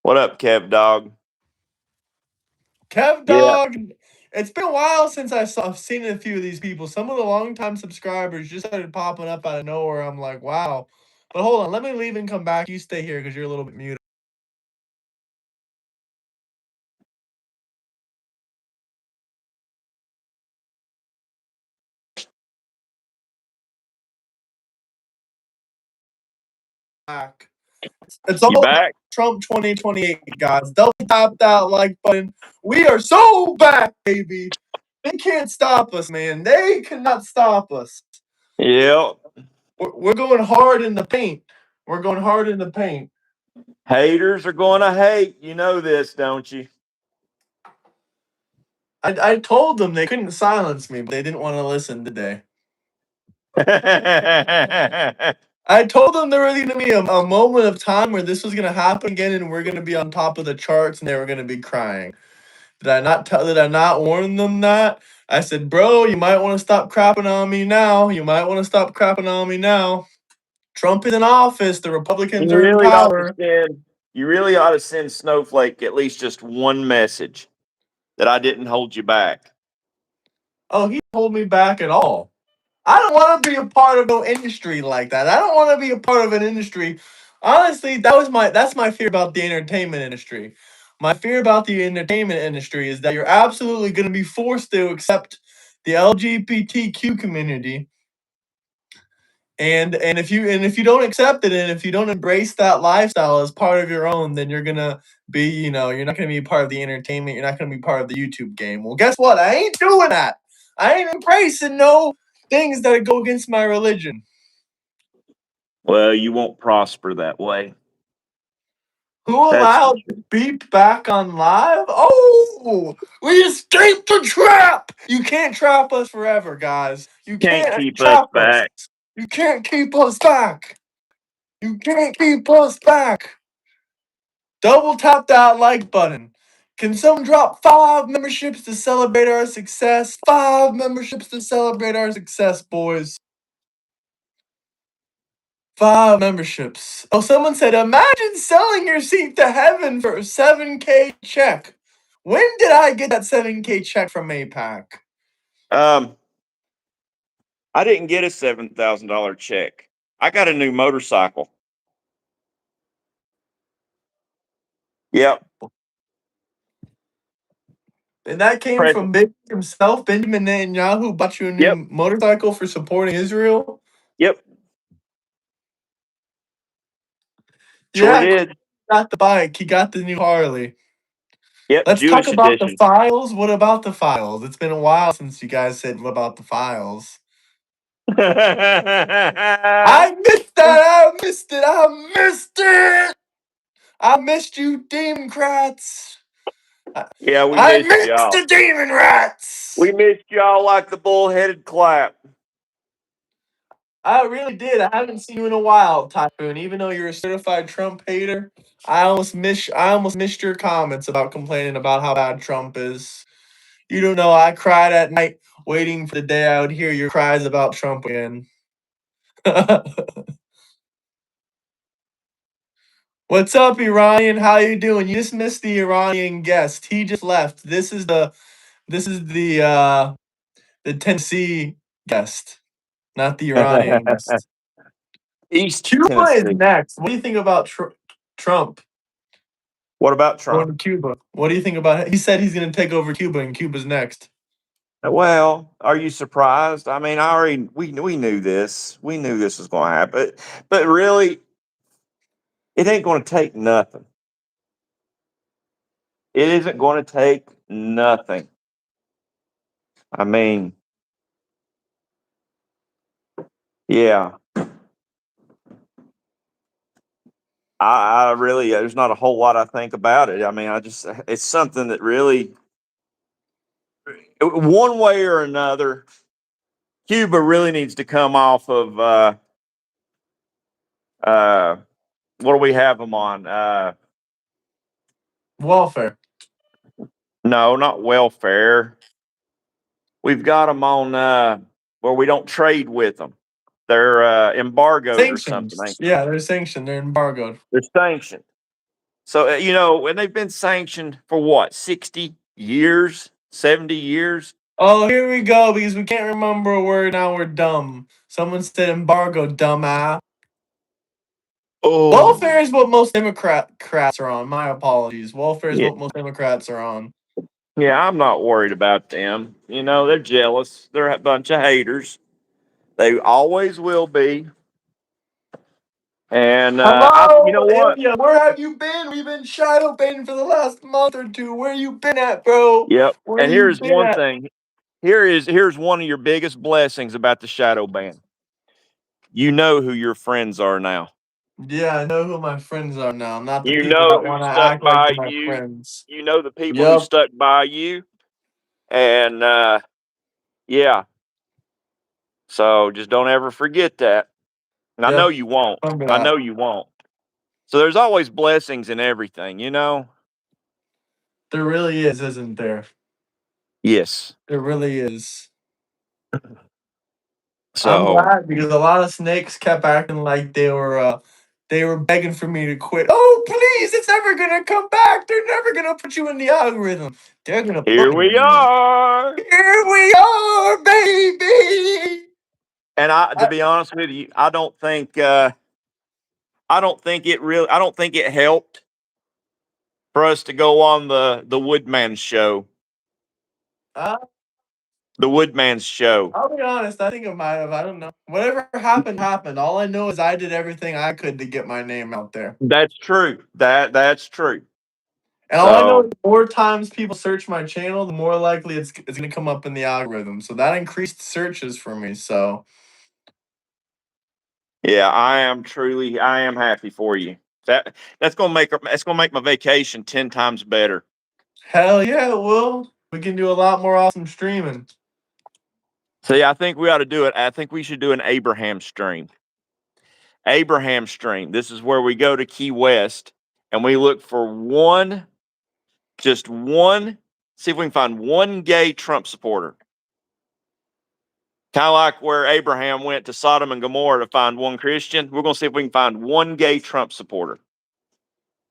What up, Kev Dog? Kev Yeah, Dog. It's been a while since I've seen a few of these people. Some of the longtime subscribers just started popping up out of nowhere. I'm like, wow. But hold on, let me leave and come back. You stay here because you're a little bit muted. Back. It's You all back? Trump 2028, guys. Double tap that like button. We are so back, baby. They can't stop us, man. They cannot stop us. Yep. We're going hard in the paint. We're going hard in the paint. Haters are going to hate. You know this, don't you? I told them they couldn't silence me, but they didn't want to listen, did they? I told them there was going to be a moment of time where this was going to happen again, and we're going to be on top of the charts, and they were going to be crying. Did I not warn them that? I said, bro, you might want to stop crapping on me now. You might want to stop crapping on me now. Trump is in office. The Republicans You are in really ought to power. send. You really ought to send Snowflake at least just one message that I didn't hold you back. Oh, he didn't hold me back at all. I don't want to be a part of no industry like that. I don't want to be a part of an industry. Honestly, that's my fear about the entertainment industry. My fear about the entertainment industry is that you're absolutely going to be forced to accept the LGBTQ community. And if you don't accept it, and if you don't embrace that lifestyle as part of your own, then you're gonna be, you're not gonna be part of the entertainment. You're not gonna be part of the YouTube game. Well, guess what? I ain't doing that. I ain't embracing no things that go against my religion. Well, you won't prosper that way. Who That's for allowed sure. beep back on live? Oh, we escaped the trap. You can't trap us forever, guys. You Can't can't keep us trap us. back. You can't keep us back. You can't keep us back. Double tap that like button. Can someone drop 5 memberships to celebrate our success? 5 memberships to celebrate our success, boys. 5 memberships. Oh, someone said, imagine selling your seat to heaven for a 7K check. When did I get that 7K check from APAC? I didn't get a $7,000 check. I got a new motorcycle. Yep. And that came Present. from himself, Benjamin Netanyahu, bought you a new Yep. motorcycle for supporting Israel? Yep. Sure Yeah, he did. got the bike. He got the new Harley. Yep. Let's talk Jewish about the edition. files. What about the files? It's been a while since you guys said what about the files. I missed that. I missed it. I missed it. I missed you, Democrats. Yeah, we I missed missed y'all. the demon rats. We missed y'all like the bullheaded clap. I really did. I haven't seen you in a while, Typhoon. Even though you're a certified Trump hater, I almost missed your comments about complaining about how bad Trump is. You don't know. I cried at night waiting for the day I would hear your cries about Trump again. What's up, Iranian? How you doing? You just missed the Iranian guest. He just left. This is the Tennessee guest, not the Iranian guest. East Cuba is Tennessee. next. What do you think about Trump What about going Trump? to Cuba? What do you think about it? He said he's going to take over Cuba, and Cuba's next. Well, are you surprised? I mean, we knew this. We knew this was going to happen. But really, it ain't going to take nothing. It isn't going to take nothing. I mean, yeah. I really, there's not a whole lot I think about it. I mean, it's something that really, one way or another, Cuba really needs to come off of, what do we have them on? Welfare. No, not welfare. We've got them on, where we don't trade with them. They're, embargoed or something. Sanctions. Yeah, they're sanctioned. They're embargoed. They're sanctioned. So, and they've been sanctioned for what, 60 years, 70 years? Oh, here we go, because we can't remember a word, now we're dumb. Someone said embargo, dumbass. Oh, Welfare is what most Democrats are on. My apologies. Welfare is yeah. what most Democrats are on. Yeah, I'm not worried about them. They're jealous. They're a bunch of haters. They always will be. And you know Hello, what? India. Where have you been? We've been shadow banned for the last month or two. Where you been at, bro? Yep. Where And you here's been one at? thing. Here's one of your biggest blessings about the shadow ban. You know who your friends are now. Yeah, I know who my friends are now. Not the You people know that who want to stuck act like by they're my you. friends. You know the people who Yup. stuck by you. And yeah. So just don't ever forget that. And I know Definitely you won't. remember I that. know you won't. So there's always blessings in everything, you know? There really is, isn't there? Yes. There really is. I'm So glad because a lot of snakes kept acting like they were begging for me to quit. Oh, please, it's never gonna come back. They're never gonna put you in the algorithm. They're gonna put here me we in there. are. Here we are, baby. And to I, be honest with you, I don't think it helped for us to go on the Woodman's show. I, The Woodman's show. I'll be honest. I think it might have. I don't know. Whatever happened, happened. All I know is I did everything I could to get my name out there. That's true. That's true. And all I know is So the more times people search my channel, the more likely it's going to come up in the algorithm. So that increased searches for me. So yeah, I am happy for you. That's gonna make my vacation 10 times better. hell yeah, it will. We can do a lot more awesome streaming. See, I think we ought to do it. I think we should do an Abraham stream. Abraham stream. This is where we go to Key West and we look for just one, see if we can find one gay Trump supporter. Kind of like where Abraham went to Sodom and Gomorrah to find one Christian. We're going to see if we can find one gay Trump supporter.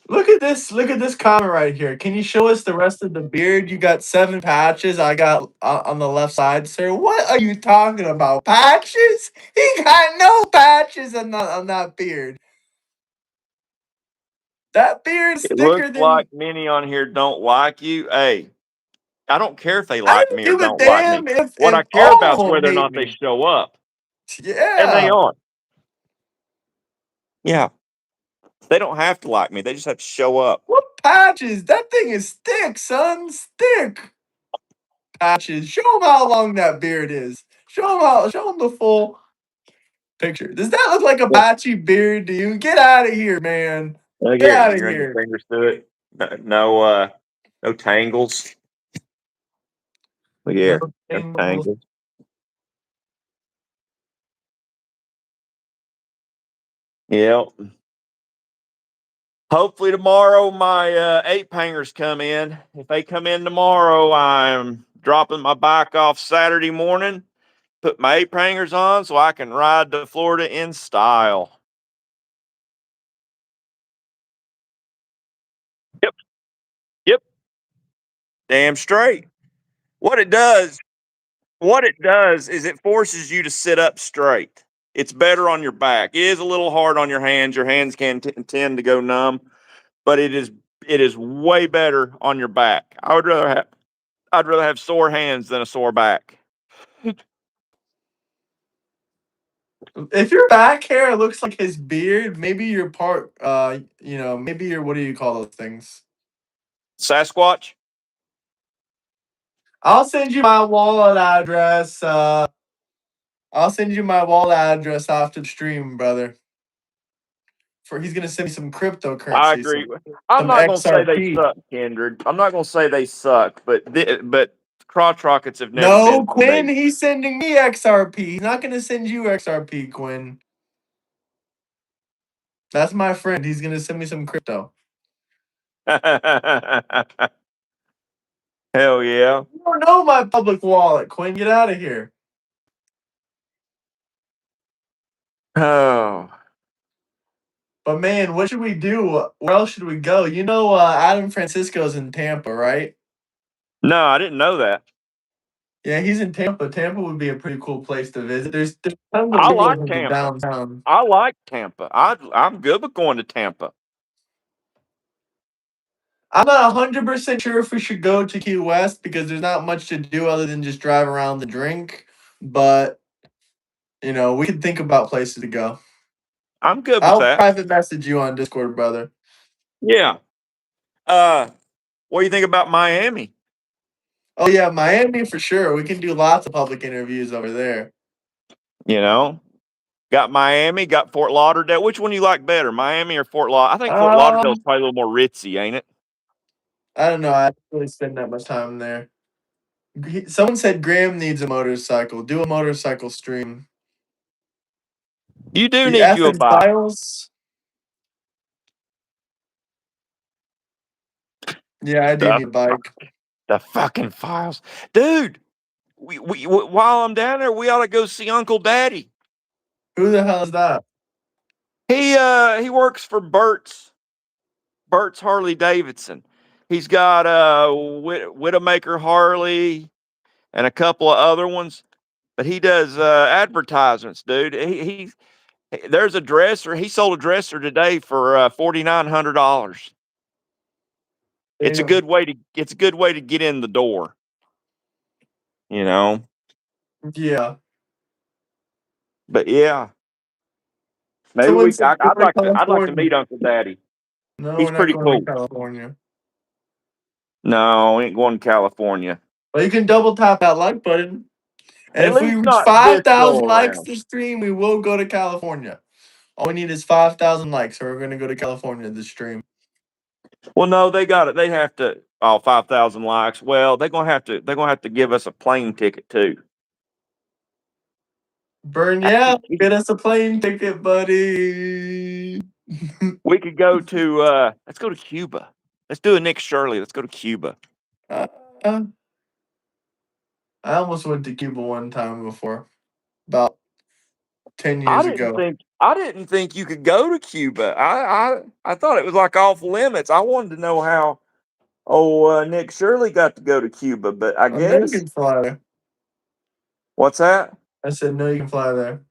Look at this. Look at this comment right here. Can you show us the rest of the beard? You got 7 patches. I got on the left side, sir. What are you talking about? Patches? He got no patches on that beard. That beard's It looks thicker than. like many on here don't like you. Hey, I don't care if they I like don't me or give a don't like me. damn if What I care all about is of them whether or hate not they me. show up. And they Yeah. aren't. Yeah. They don't have to like me. They just have to show up. What patches? That thing is thick, son. Thick patches. Show them how long that beard is. Show them the full picture. Does that look like a Yep. patchy beard to you? Get out of here, man. Look Get here, out of you run your here. fingers through it. No tangles. Look No here. No tangles. tangles. Yep. Hopefully tomorrow my ape hangers come in. If they come in tomorrow, I'm dropping my bike off Saturday morning, put my ape hangers on so I can ride to Florida in style. Yep. Yep. Damn straight. What it does, what it does is it forces you to sit up straight. It's better on your back. It is a little hard on your hands. Your hands can tend to go numb, but it is way better on your back. I'd rather have sore hands than a sore back. If your back hair looks like his beard, maybe you're part maybe you're what do you call those things? Sasquatch. I'll send you my wallet address. I'll send you my wallet address after the stream, brother. For he's gonna send me some I cryptocurrency, agree. I'm some not gonna say they XRP. suck, Kindred. I'm not gonna say they suck, but crotch rockets have never No, been for Quinn, me. he's sending me XRP. He's not gonna send you XRP, Quinn. That's my friend. He's gonna send me some crypto. Hell yeah. You don't know my public wallet, Quinn. Get out of here. Oh But man, what should we do? Where else should we go? You know, Adam Francisco's in Tampa, right? no, I didn't know that. Yeah, he's in Tampa. Tampa would be a pretty cool place to visit. There's tons of I like reasons in Tampa. downtown. I like Tampa. I'm good with going to Tampa. I'm not 100% sure if we should go to Key West because there's not much to do other than just drive around and drink. But, we could think about places to go. I'm good with I'll that. private message you on Discord, brother. Yeah. What do you think about Miami? Oh yeah, Miami for sure. We can do lots of public interviews over there. You know, got Miami, got Fort Lauderdale. Which one you like better, Miami or Fort Lauderdale? I think Fort Lauderdale is probably a little more ritzy, ain't it? I don't know. I don't really spend that much time there. Someone said Graham needs a motorcycle. Do a motorcycle stream. You do The need F you a and bike. Files. Yeah, I do The, need a bike. the fucking files, dude. While I'm down there, we ought to go see Uncle Daddy. Who the hell is that? He works for Burt's Harley Davidson. He's got Widowmaker Harley and a couple of other ones, but he does advertisements, dude. There's a dresser. He sold a dresser today for $4,900. It's a Damn. good way to get in the door. You know, Yeah. but yeah, maybe Someone said go to I'd like to California. meet Uncle Daddy. No, He's we're not pretty going to cool. California. No, we ain't going to California. Well, you can double tap that like button. And At if we least reach not this go 5,000 likes around. this stream, we will go to California. All we need is 5,000 likes, so we're going to go to California this stream. Well, no, they got it. They have to 5,000 likes. Well, they're gonna have to give us a plane ticket too. Burn, yeah, get us a plane ticket, buddy. We could go to let's go to Cuba. Let's do a Nick Shirley. Let's go to Cuba. Uh, I almost went to Cuba one time before, about 10 years ago. I didn't think you could go to Cuba. I thought it was like off limits. I wanted to know how Nick Shirley got to go to Cuba, but I Oh, no, you guess can fly there. what's that? I said, no, you can fly there.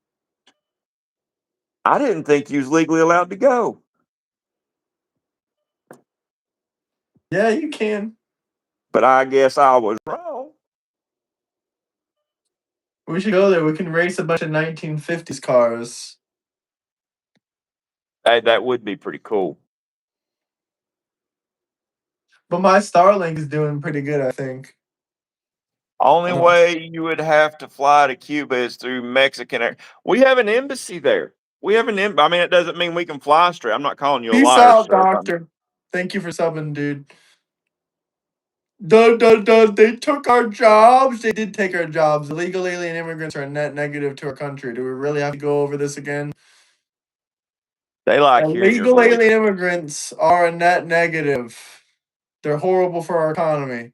I didn't think you was legally allowed to go. Yeah, you can. But I guess I was wrong. We should go there. We can race a bunch of 1950s cars. Hey, that would be pretty cool. But my Starlink is doing pretty good, I think. Only way you would have to fly to Cuba is through Mexican air. We have an embassy there. We have I mean, it doesn't mean we can fly straight. I'm not calling you a Peace liar, out, sir. doctor. Thank you for subbing, dude. They took our jobs. They did take our jobs. Illegal alien immigrants are a net negative to our country. Do we really have to go over this again? They like hearing your Illegal voice. alien immigrants are a net negative. They're horrible for our economy.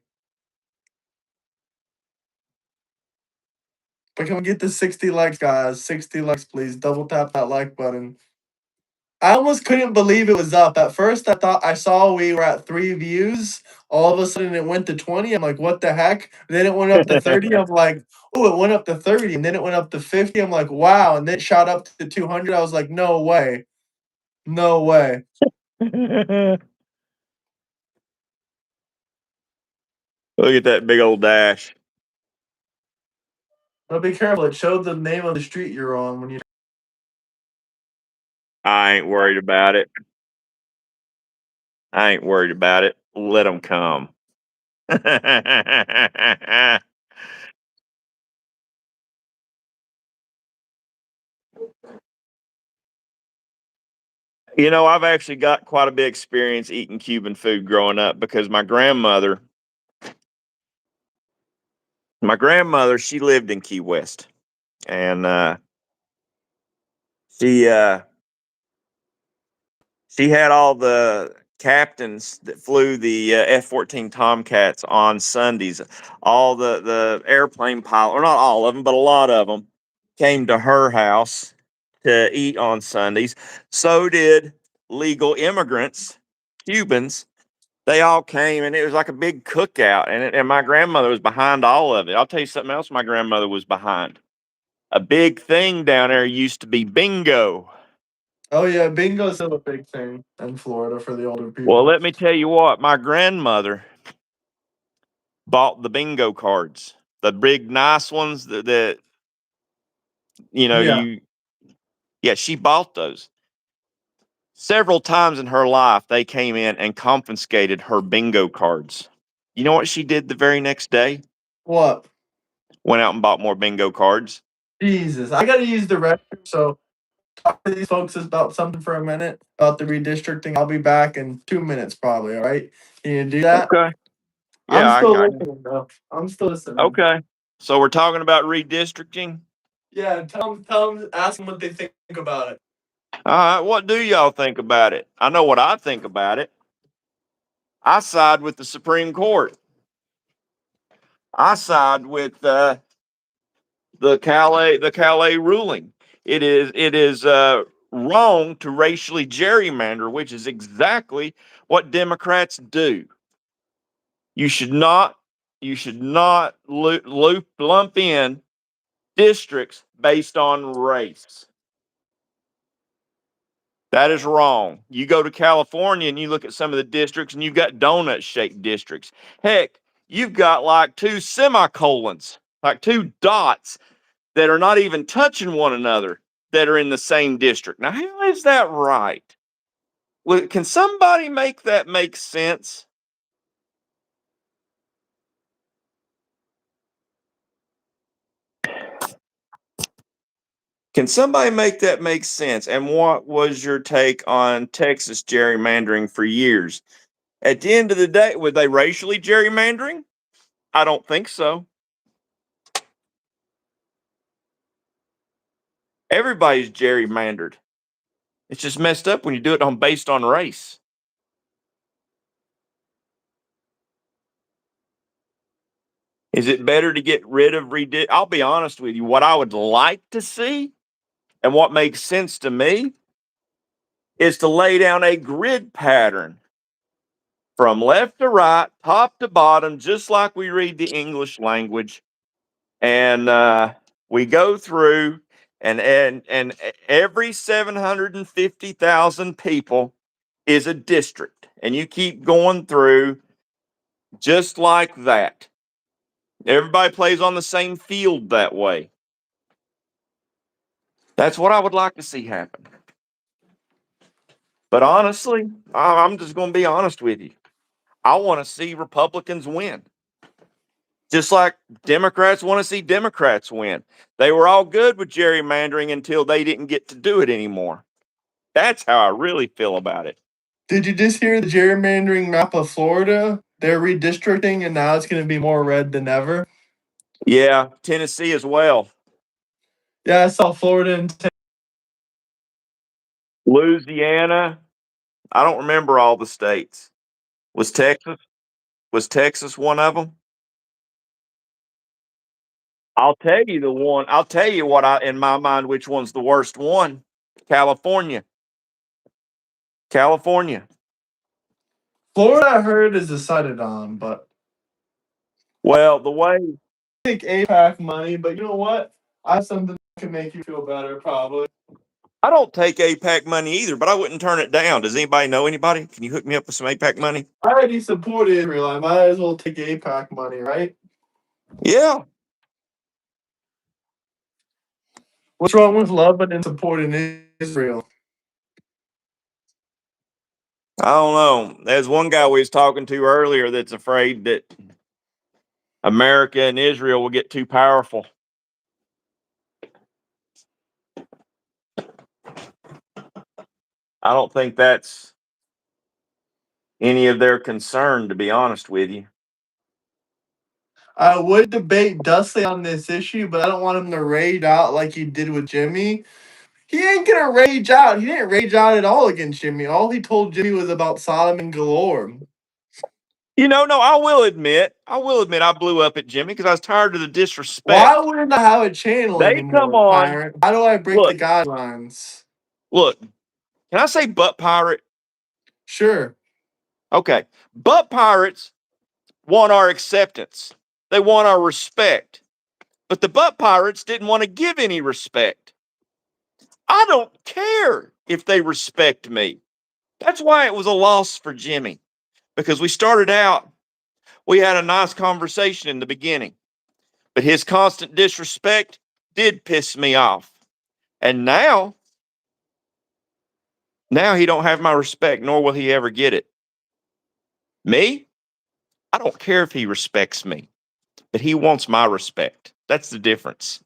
But can we get to 60 likes, guys? 60 likes, please. Double tap that like button. I almost couldn't believe it was up. At first, I thought I saw we were at 3 views. All of a sudden, it went to 20. I'm like, what the heck? Then it went up to 30. I'm like, oh, it went up to 30. And then it went up to 50. I'm like, wow. And then it shot up to 200. I was like, no way. No way. Look at that big old dash. But be careful. It showed the name of the street you're on when you. I ain't worried about it. I ain't worried about it. Let them come. You know, I've actually got quite a bit of experience eating Cuban food growing up because my grandmother, she lived in Key West, and she she had all the captains that flew the F-14 Tomcats on Sundays. All the airplane pilot, or not all of them, but a lot of them came to her house to eat on Sundays. So did legal immigrants, Cubans. They all came, and it was like a big cookout. And my grandmother was behind all of it. I'll tell you something else. My grandmother was behind. A big thing down there used to be bingo. Oh, yeah. Bingo's still a big thing in Florida for the older people. Well, let me tell you what. My grandmother bought the bingo cards, the big nice ones that you know Yeah. yeah, she bought those. Several times in her life, they came in and confiscated her bingo cards. You know what she did the very next day? What? Went out and bought more bingo cards. Jesus, I gotta use the restroom. So talk to these folks about something for a minute about the redistricting. I'll be back in 2 minutes, probably. All right, can you do that? Okay. I'm Yeah, I still got you. listening, though. I'm still listening. Okay. So we're talking about redistricting. Yeah, tell them, ask them what they think about it. All right. What do y'all think about it? I know what I think about it. I side with the Supreme Court. I side with the Calais ruling. It is wrong to racially gerrymander, which is exactly what Democrats do. You should not lump in districts based on race. That is wrong. You go to California and you look at some of the districts and you've got donut shaped districts. Heck, you've got like two semicolons, like two dots that are not even touching one another that are in the same district. Now, how is that right? Well, can somebody make that make sense? Can somebody make that make sense? And what was your take on Texas gerrymandering for years? At the end of the day, were they racially gerrymandering? I don't think so. Everybody's gerrymandered. It's just messed up when you do it on based on race. Is it better to get rid of I'll be honest with you. What I would like to see and what makes sense to me is to lay down a grid pattern from left to right, top to bottom, just like we read the English language. And we go through and every 750,000 people is a district. And you keep going through just like that. Everybody plays on the same field that way. That's what I would like to see happen. But honestly, I'm just going to be honest with you. I want to see Republicans win. Just like Democrats want to see Democrats win. They were all good with gerrymandering until they didn't get to do it anymore. That's how I really feel about it. Did you just hear the gerrymandering map of Florida? They're redistricting, and now it's going to be more red than ever. Yeah, Tennessee as well. Yeah, I saw Florida and Louisiana. I don't remember all the states. Was Texas one of them? I'll tell you the one. I'll tell you what in my mind, which one's the worst one. California. California. Florida, I heard, is decided on, but Well, the way I take APAC money. But you know what? I have something that can make you feel better, probably. I don't take APAC money either, but I wouldn't turn it down. Does anybody know anybody? Can you hook me up with some APAC money? I already support Israel. I might as well take APAC money, right? Yeah. What's wrong with loving and supporting Israel? I don't know. There's one guy we was talking to earlier that's afraid that America and Israel will get too powerful. I don't think that's any of their concern, to be honest with you. I would debate Dusty on this issue, but I don't want him to rage out like he did with Jimmy. He ain't gonna rage out. He didn't rage out at all against Jimmy. All he told Jimmy was about Sodom and galore. No, I will admit I blew up at Jimmy because I was tired of the disrespect. Why wouldn't I have a channel They anymore, come on. Pirate? How do I break the guidelines? Look, can I say butt pirate? Sure. Okay. Butt pirates want our acceptance. They want our respect. But the butt pirates didn't want to give any respect. I don't care if they respect me. That's why it was a loss for Jimmy. Because we started out, we had a nice conversation in the beginning. But his constant disrespect did piss me off. And now Now he don't have my respect, nor will he ever get it. Me? I don't care if he respects me, but he wants my respect. That's the difference.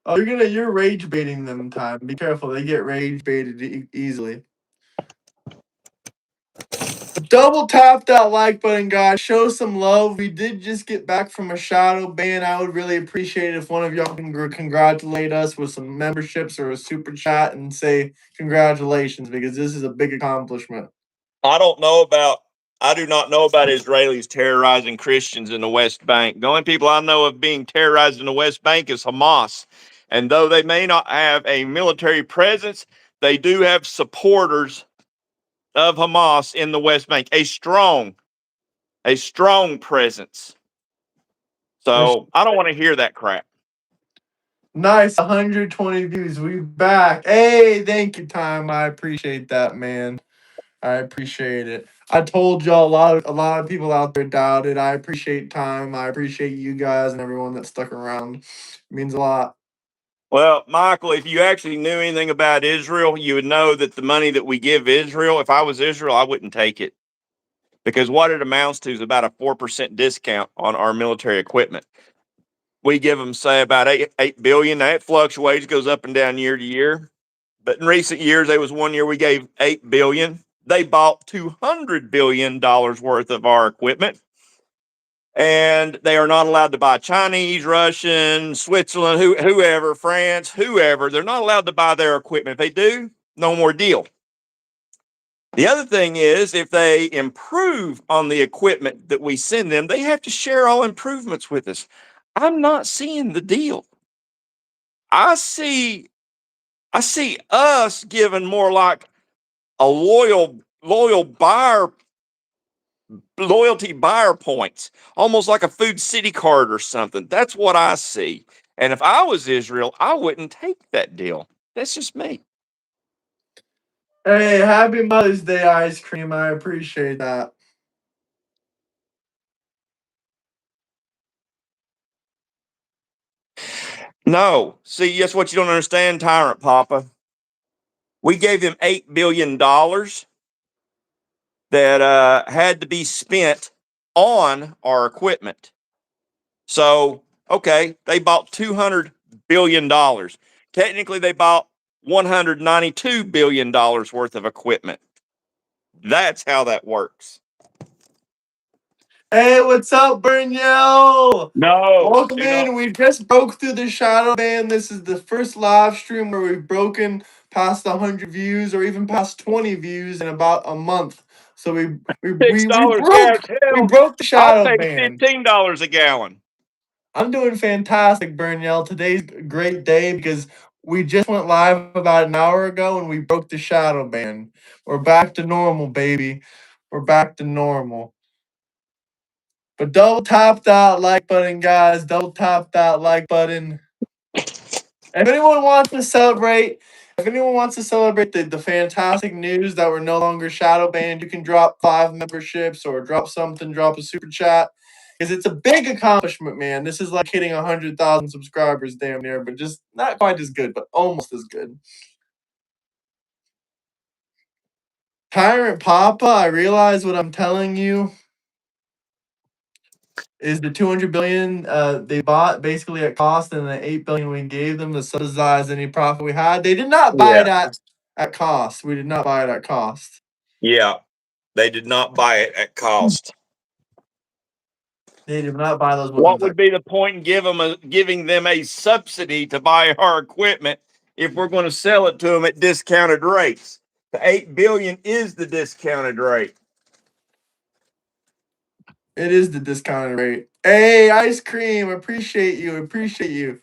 Oh, you're rage baiting them, Time. Be careful, they get rage baited easily. Double tap that like button, guys. Show some love. We did just get back from a shadow ban. I would really appreciate it if one of y'all can congratulate us with some memberships or a super chat and say congratulations, because this is a big accomplishment. I do not know about Israelis terrorizing Christians in the West Bank. The only people I know of being terrorized in the West Bank is Hamas. And though they may not have a military presence, they do have supporters of Hamas in the West Bank, a strong presence. So I don't want to hear that crap. Nice, 120 views. We back. Hey, thank you, Time. I appreciate that, man. I appreciate it. I told y'all a lot of people out there doubted. I appreciate Time. I appreciate you guys and everyone that stuck around. It means a lot. Well, Michael, if you actually knew anything about Israel, you would know that the money that we give Israel, if I was Israel, I wouldn't take it. Because what it amounts to is about a 4% discount on our military equipment. We give them, say, about $8 billion. Now, it fluctuates, goes up and down year to year. But in recent years, there was one year we gave $8 billion. They bought $200 billion worth of our equipment. And they are not allowed to buy Chinese, Russian, Switzerland, whoever, France, whoever. They're not allowed to buy their equipment. If they do, no more deal. The other thing is, if they improve on the equipment that we send them, they have to share all improvements with us. I'm not seeing the deal. I see us giving more like a loyalty buyer points, almost like a Food City card or something. That's what I see. And if I was Israel, I wouldn't take that deal. That's just me. Hey, happy Mother's Day, Ice Cream. I appreciate that. No, see, that's what you don't understand, Tyrant Papa. We gave them $8 billion that had to be spent on our equipment. So, okay, they bought $200 billion. Technically, they bought $192 billion worth of equipment. That's how that works. Hey, what's up, Burnell? No, Welcome in. We just broke through the shadow ban. This is the first live stream where we've broken past 100 views or even past 20 views in about a month. So we $6 broke gas. Hell, the I'll shadow pay ban. $15 a gallon. I'm doing fantastic, Burnell. Today's a great day because we just went live about an hour ago and we broke the shadow ban. We're back to normal, baby. We're back to normal. But double tap that like button, guys. Double tap that like button. If anyone wants to celebrate, the fantastic news that we're no longer shadow banned, you can drop 5 memberships or drop something, drop a super chat. Because it's a big accomplishment, man. This is like hitting 100,000 subscribers damn near, but just not quite as good, but almost as good. Tyrant Papa, I realize what I'm telling you is the 200 billion they bought basically at cost, and the 8 billion we gave them to subsidize any profit we had. They did not buy it at cost. We did not buy it at cost. Yeah, they did not buy it at cost. They did not buy those. What would be the point in giving them a subsidy to buy our equipment if we're going to sell it to them at discounted rates? The 8 billion is the discounted rate. It is the discounted rate. Hey, Ice Cream, appreciate you.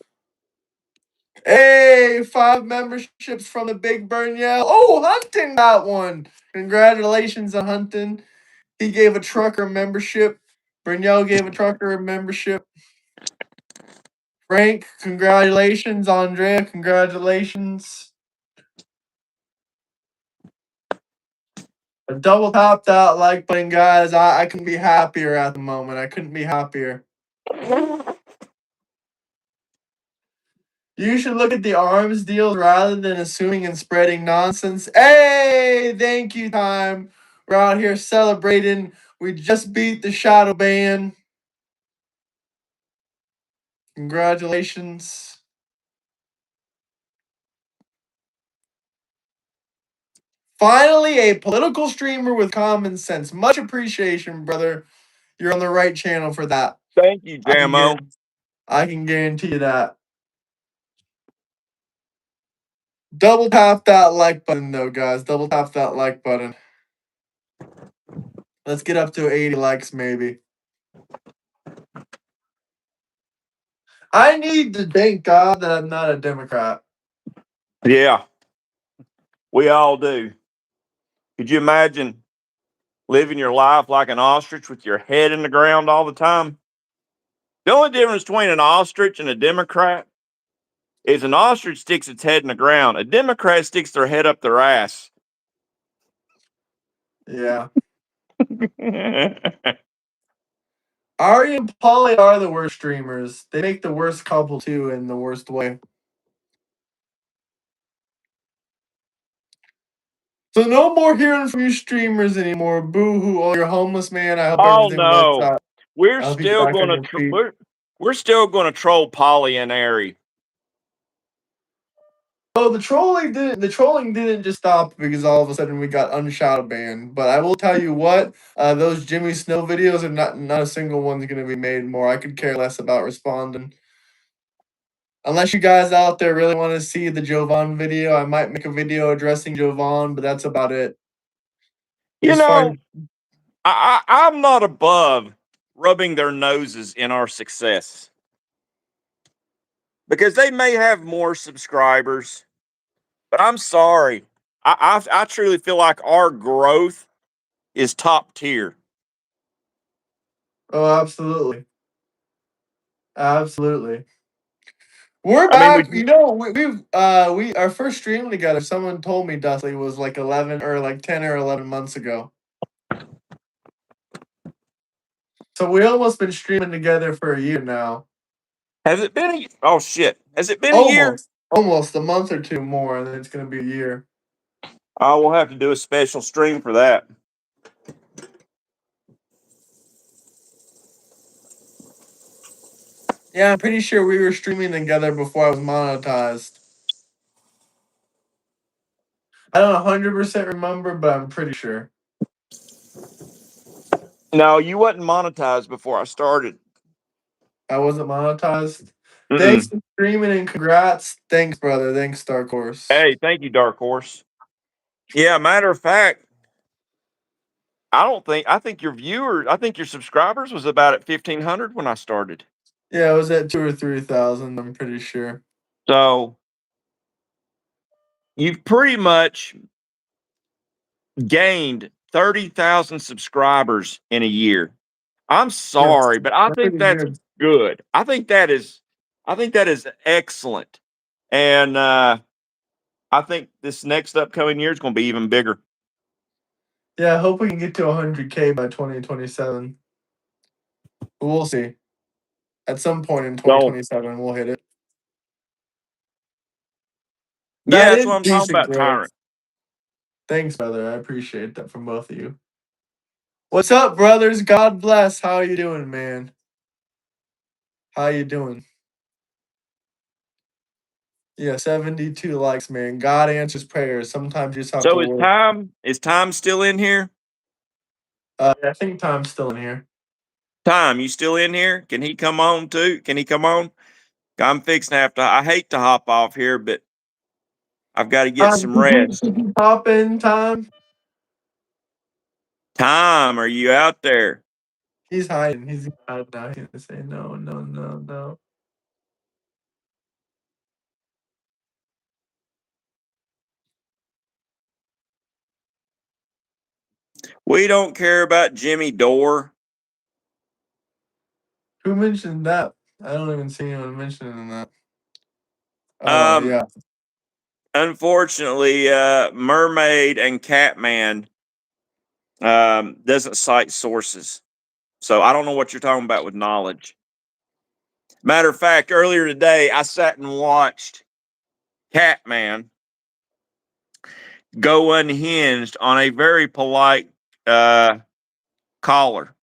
Hey, 5 memberships from the Big Burnell. Oh, Hunting got one. Congratulations on Hunting. He gave a trucker membership. Burnell gave a trucker membership. Frank, congratulations. Andrea, congratulations. Double tap that like button, guys. I couldn't be happier at the moment. I couldn't be happier. You should look at the arms deals rather than assuming and spreading nonsense. Hey, thank you, time. We're out here celebrating. We just beat the shadow ban. Congratulations. Finally, a political streamer with common sense. Much appreciation, brother. You're on the right channel for that. Thank you, Jamo. I can guarantee you that. Double tap that like button, though, guys. Double tap that like button. Let's get up to 80 likes, maybe. I need to thank God that I'm not a Democrat. Yeah, we all do. Could you imagine living your life like an ostrich with your head in the ground all the time? The only difference between an ostrich and a Democrat is an ostrich sticks its head in the ground. A Democrat sticks their head up their ass. Yeah. Ari and Polly are the worst streamers. They make the worst couple, too, in the worst way. So no more hearing from you streamers anymore. Boo-hoo. Oh, you're homeless, man. I hope Oh everything works no, out. we're I hope you get still back on gonna your feet. we're still gonna troll Polly and Ari. Oh, the trolling didn't just stop because all of a sudden we got unshadow banned. But I will tell you what, those Jimmy Snow videos are not a single one's gonna be made more. I could care less about responding. Unless you guys out there really want to see the Jovan video, I might make a video addressing Jovan, but that's about it. You As far as know, I'm not above rubbing their noses in our success because they may have more subscribers, but I'm sorry. I truly feel like our growth is top tier. oh, absolutely. Absolutely. We're I mean, back. You know, we our first stream together, someone told me Dusty was like 11 or like 10 or 11 months ago. So we almost been streaming together for a year now. has it been a oh shit? Has it been a year? Almost a month or two more, and then it's gonna be a year. I will have to do a special stream for that. Yeah, I'm pretty sure we were streaming together before I was monetized. I don't 100% remember, but I'm pretty sure. No, you wasn't monetized before I started. I wasn't monetized. Thanks Mm-mm. for streaming and congrats. Thanks, brother. Thanks, Dark Horse. Hey, thank you, Dark Horse. Yeah, matter of fact, I think your subscribers was about at 1,500 when I started. Yeah, it was at 2 or 3,000. I'm pretty sure. So you've pretty much gained 30,000 subscribers in a year. I'm Yes, sorry, but I that's think pretty that's good. good. I think that is excellent. And I think this next upcoming year is going to be even bigger. Yeah, I hope we can get to 100K by 2027. But we'll see. At some point in So 2027, we'll hit it. yeah, That that's is what I'm talking decent about, growth. Tyrant. Thanks, brother. I appreciate that from both of you. What's up, brothers? God bless. How are you doing, man? How you doing? Yeah, 72 likes, man. God answers prayers. Sometimes you just have to So work. is time still in here? I think Time's still in here. Time, you still in here? Can he come on too? Can he come on? I'm fixing to have to. I hate to hop off here, but I've got to get some rest. Could you pop in, Time? Time, are you out there? He's hiding. He's hiding now. He's gonna say no, no, no, no. We don't care about Jimmy Dore. Who mentioned that? I don't even see anyone mentioning that. Um, Yeah. Unfortunately, Mermaid and Catman doesn't cite sources, so I don't know what you're talking about with knowledge. Matter of fact, earlier today, I sat and watched Catman go unhinged on a very polite caller.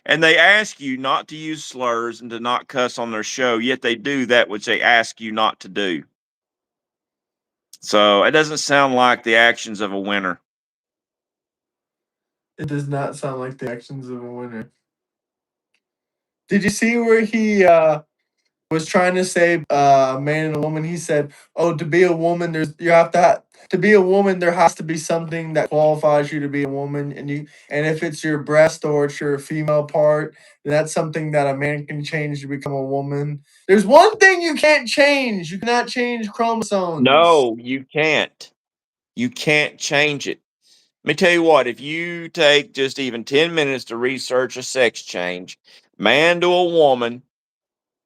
And they ask you not to use slurs and to not cuss on their show, yet they do that which they ask you not to do. So it doesn't sound like the actions of a winner. It does not sound like the actions of a winner. Did you see where he was trying to say a man and a woman? He said, "Oh, to be a woman, to be a woman. There has to be something that qualifies you to be a woman, and if it's your breast or it's your female part, then that's something that a man can change to become a woman. There's one thing you can't change. You cannot change chromosomes." No, you can't. You can't change it. Let me tell you what, if you take just even 10 minutes to research a sex change, man to a woman,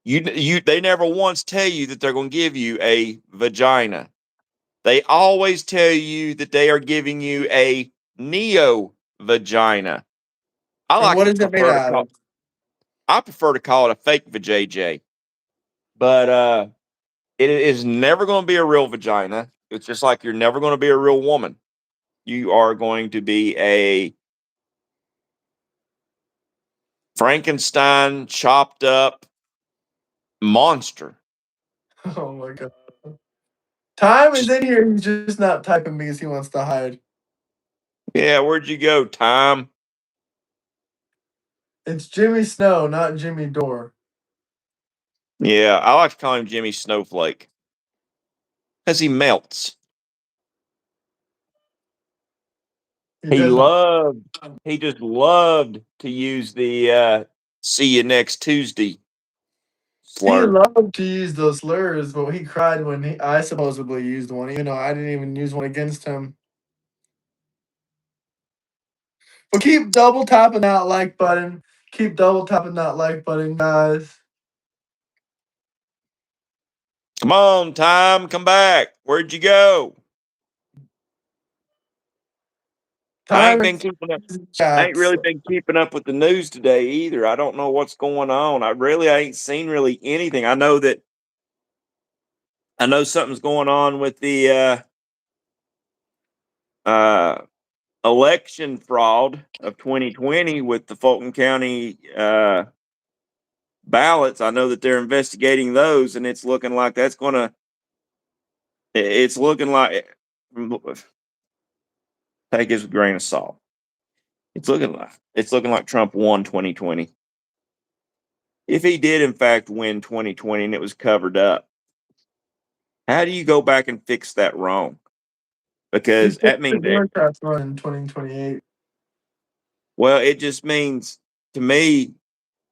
they never once tell you that they're going to give you a vagina. They always tell you that they are giving you a neo vagina. And what is it made out of? I prefer to call it a fake vajayjay. But it is never going to be a real vagina. It's just like you're never going to be a real woman. You are going to be a Frankenstein chopped up monster. Oh my god. Time is in here. He's just not typing because he wants to hide. Yeah, where'd you go, Tom? It's Jimmy Snow, not Jimmy Dore. Yeah, I like to call him Jimmy Snowflake because he melts. He doesn't. He just loved to use the see you next Tuesday He slur. loved to use those slurs, but he cried when I supposedly used one, even though I didn't even use one against him. But keep double tapping that like button. Keep double tapping that like button, guys. Come on, Tom, come back. Where'd you go? I ain't Time been is keeping up. I ain't chats. really been keeping up with the news today either. I don't know what's going on. I ain't seen really anything. I know something's going on with the election fraud of 2020 with the Fulton County ballots. I know that they're investigating those, and it's looking like that's going to. It's looking like take it with a grain of salt. It's looking like Trump won 2020. If he did in fact win 2020 and it was covered up, how do you go back and fix that wrong? You Because think that the means that, Democrats run in 2028? well, it just means to me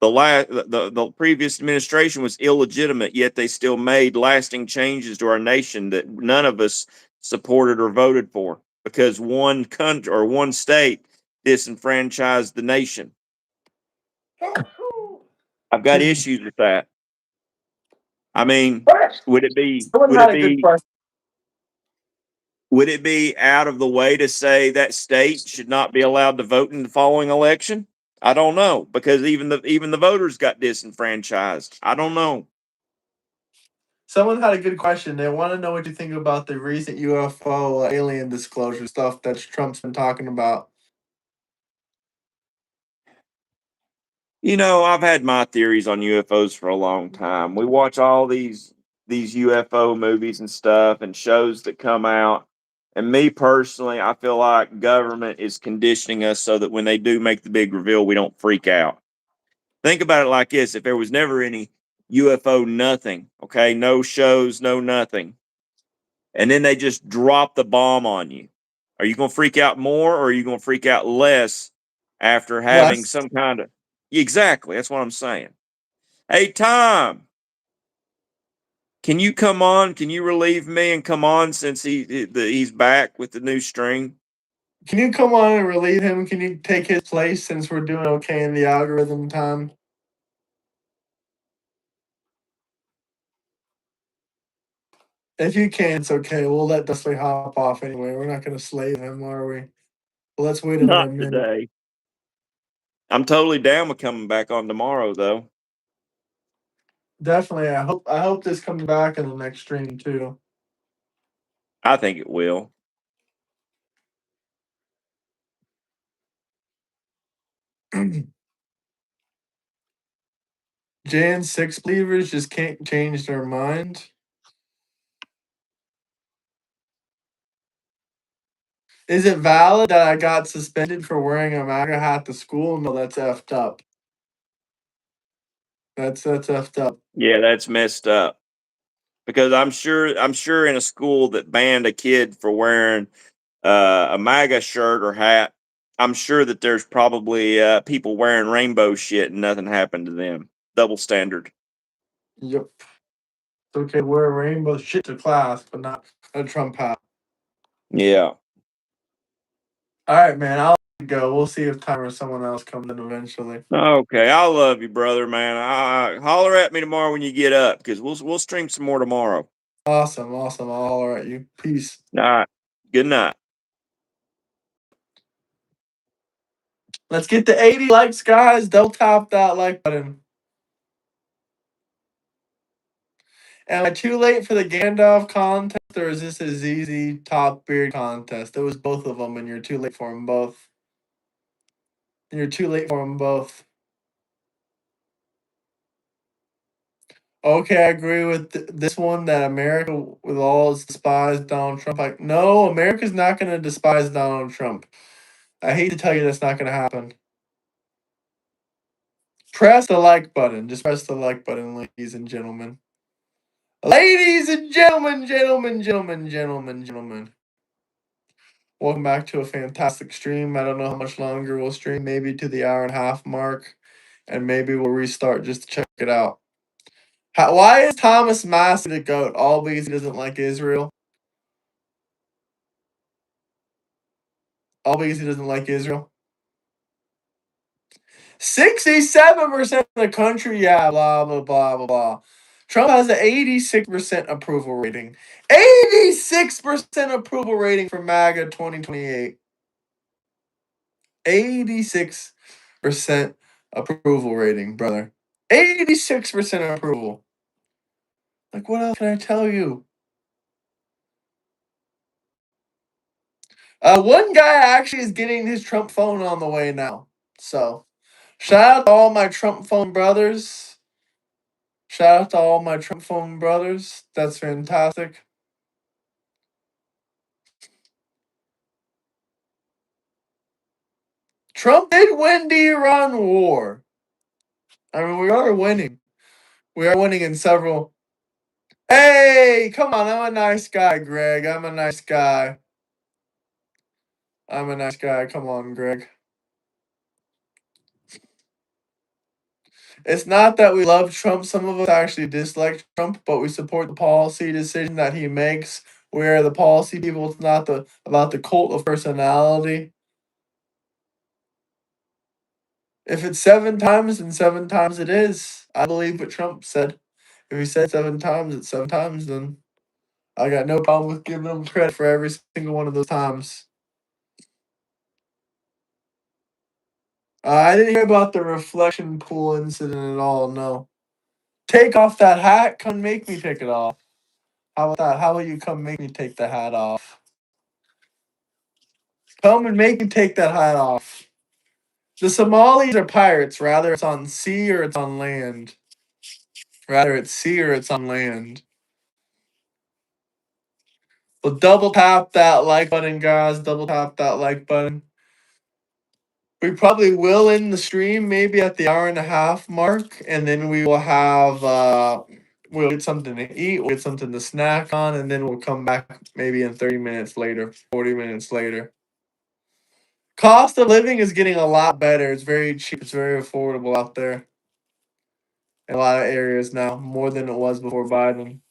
the previous administration was illegitimate, yet they still made lasting changes to our nation that none of us supported or voted for because one country or one state disenfranchised the nation. I've got Excuse me. issues with that. I mean, would it be Someone would had it a good be question. would it be out of the way to say that state should not be allowed to vote in the following election? I don't know because even the voters got disenfranchised. I don't know. Someone had a good question. They want to know what you think about the recent UFO alien disclosure stuff that Trump's been talking about. I've had my theories on UFOs for a long time. We watch all these UFO movies and stuff and shows that come out. And me personally, I feel like government is conditioning us so that when they do make the big reveal, we don't freak out. Think about it like this: if there was never any UFO nothing, okay, no shows, no nothing, and then they just drop the bomb on you, are you going to freak out more or are you going to freak out less after having Less. some kind of. Exactly, that's what I'm saying. Hey, Tom, can you come on? Can you relieve me and come on since he's back with the new string? Can you come on and relieve him? Can you take his place since we're doing okay in the algorithm time? If you can, it's okay. We'll let Dusty hop off anyway. We're not going to slave him, are we? Well, let's wait Not another minute. today. I'm totally down with coming back on tomorrow, though. Definitely. I hope this comes back in the next stream too. I think it will. Jan 6 believers just can't change their mind. Is it valid that I got suspended for wearing a MAGA hat to school? No, that's effed up. That's effed up. Yeah, that's messed up. Because I'm sure in a school that banned a kid for wearing a MAGA shirt or hat, I'm sure that there's probably people wearing rainbow shit and nothing happened to them. Double standard. Yep. It's okay to wear rainbow shit to class, but not a Trump hat. Yeah. All right, man. I'll let you go. We'll see if time or someone else comes in eventually. Okay, I love you, brother, man. Holler at me tomorrow when you get up, because we'll stream some more tomorrow. Awesome. I'll holler at you. Peace. All right. Good night. Let's get to 80 likes, guys. Don't tap that like button. Am I too late for the Gandalf contest, or is this a ZZ top beard contest? It was both of them, and you're too late for them both. You're too late for them both. Okay, I agree with this one that America, with all its despise Donald Trump. Like, no, America's not going to despise Donald Trump. I hate to tell you that's not going to happen. Press the like button. Just press the like button, ladies and gentlemen. Ladies and gentlemen. Welcome back to a fantastic stream. I don't know how much longer we'll stream, maybe to the hour and a half mark, and maybe we'll restart just to check it out. Why is Thomas Massey the GOAT? All because he doesn't like Israel? All because he doesn't like Israel? 67% of the country, yeah, blah, blah, blah, blah, blah. Trump has an 86% approval rating. 86% approval rating for MAGA 2028. 86% approval rating, brother. 86% approval. Like, what else can I tell you? One guy actually is getting his Trump phone on the way now. So, shout out to all my Trump phone brothers. Shout out to all my Trump phone brothers. That's fantastic. Trump did win the Iran war. I mean, we are winning. We are winning in several. Hey, come on. I'm a nice guy, Greg. I'm a nice guy. I'm a nice guy. Come on, Greg. It's not that we love Trump. Some of us actually dislike Trump, but we support the policy decision that he makes. We're the policy people. It's not about the cult of personality. If it's 7 times, then 7 times it is. I believe what Trump said. If he said 7 times, it's 7 times, then I got no problem with giving him credit for every single one of those times. I didn't hear about the reflection pool incident at all, no. Take off that hat, come make me take it off. How about that? How about you come make me take the hat off? Come and make me take that hat off. The Somalis are pirates, rather it's on sea or it's on land. Rather it's sea or it's on land. Well, double tap that like button, guys. Double tap that like button. We probably will end the stream maybe at the hour and a half mark, and then we will have we'll get something to eat, we'll get something to snack on, and then we'll come back maybe in 30 minutes later, 40 minutes later. Cost of living is getting a lot better. It's very cheap, it's very affordable out there. In a lot of areas now, more than it was before Biden.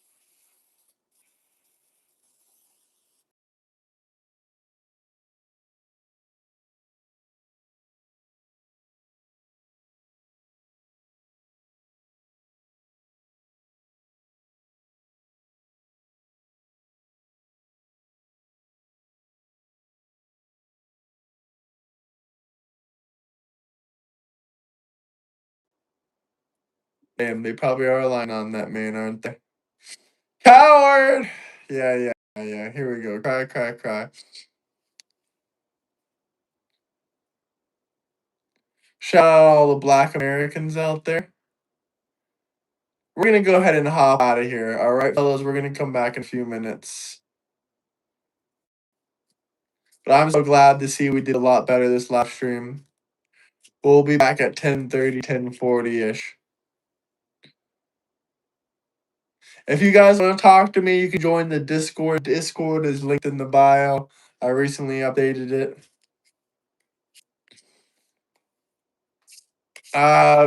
Damn, they probably are lying on that man, aren't they? Coward! Yeah. Here we go. Cry. Shout out all the Black Americans out there. We're going to go ahead and hop out of here. All right, fellas, we're going to come back in a few minutes. But I'm so glad to see we did a lot better this live stream. We'll be back at 10:30, 10:40-ish. If you guys want to talk to me, you can join the Discord. Discord is linked in the bio. I recently updated it.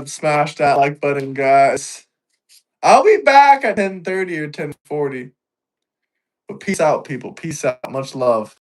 Smash that like button, guys. I'll be back at 10:30 or 10:40. But peace out, people. Peace out. Much love.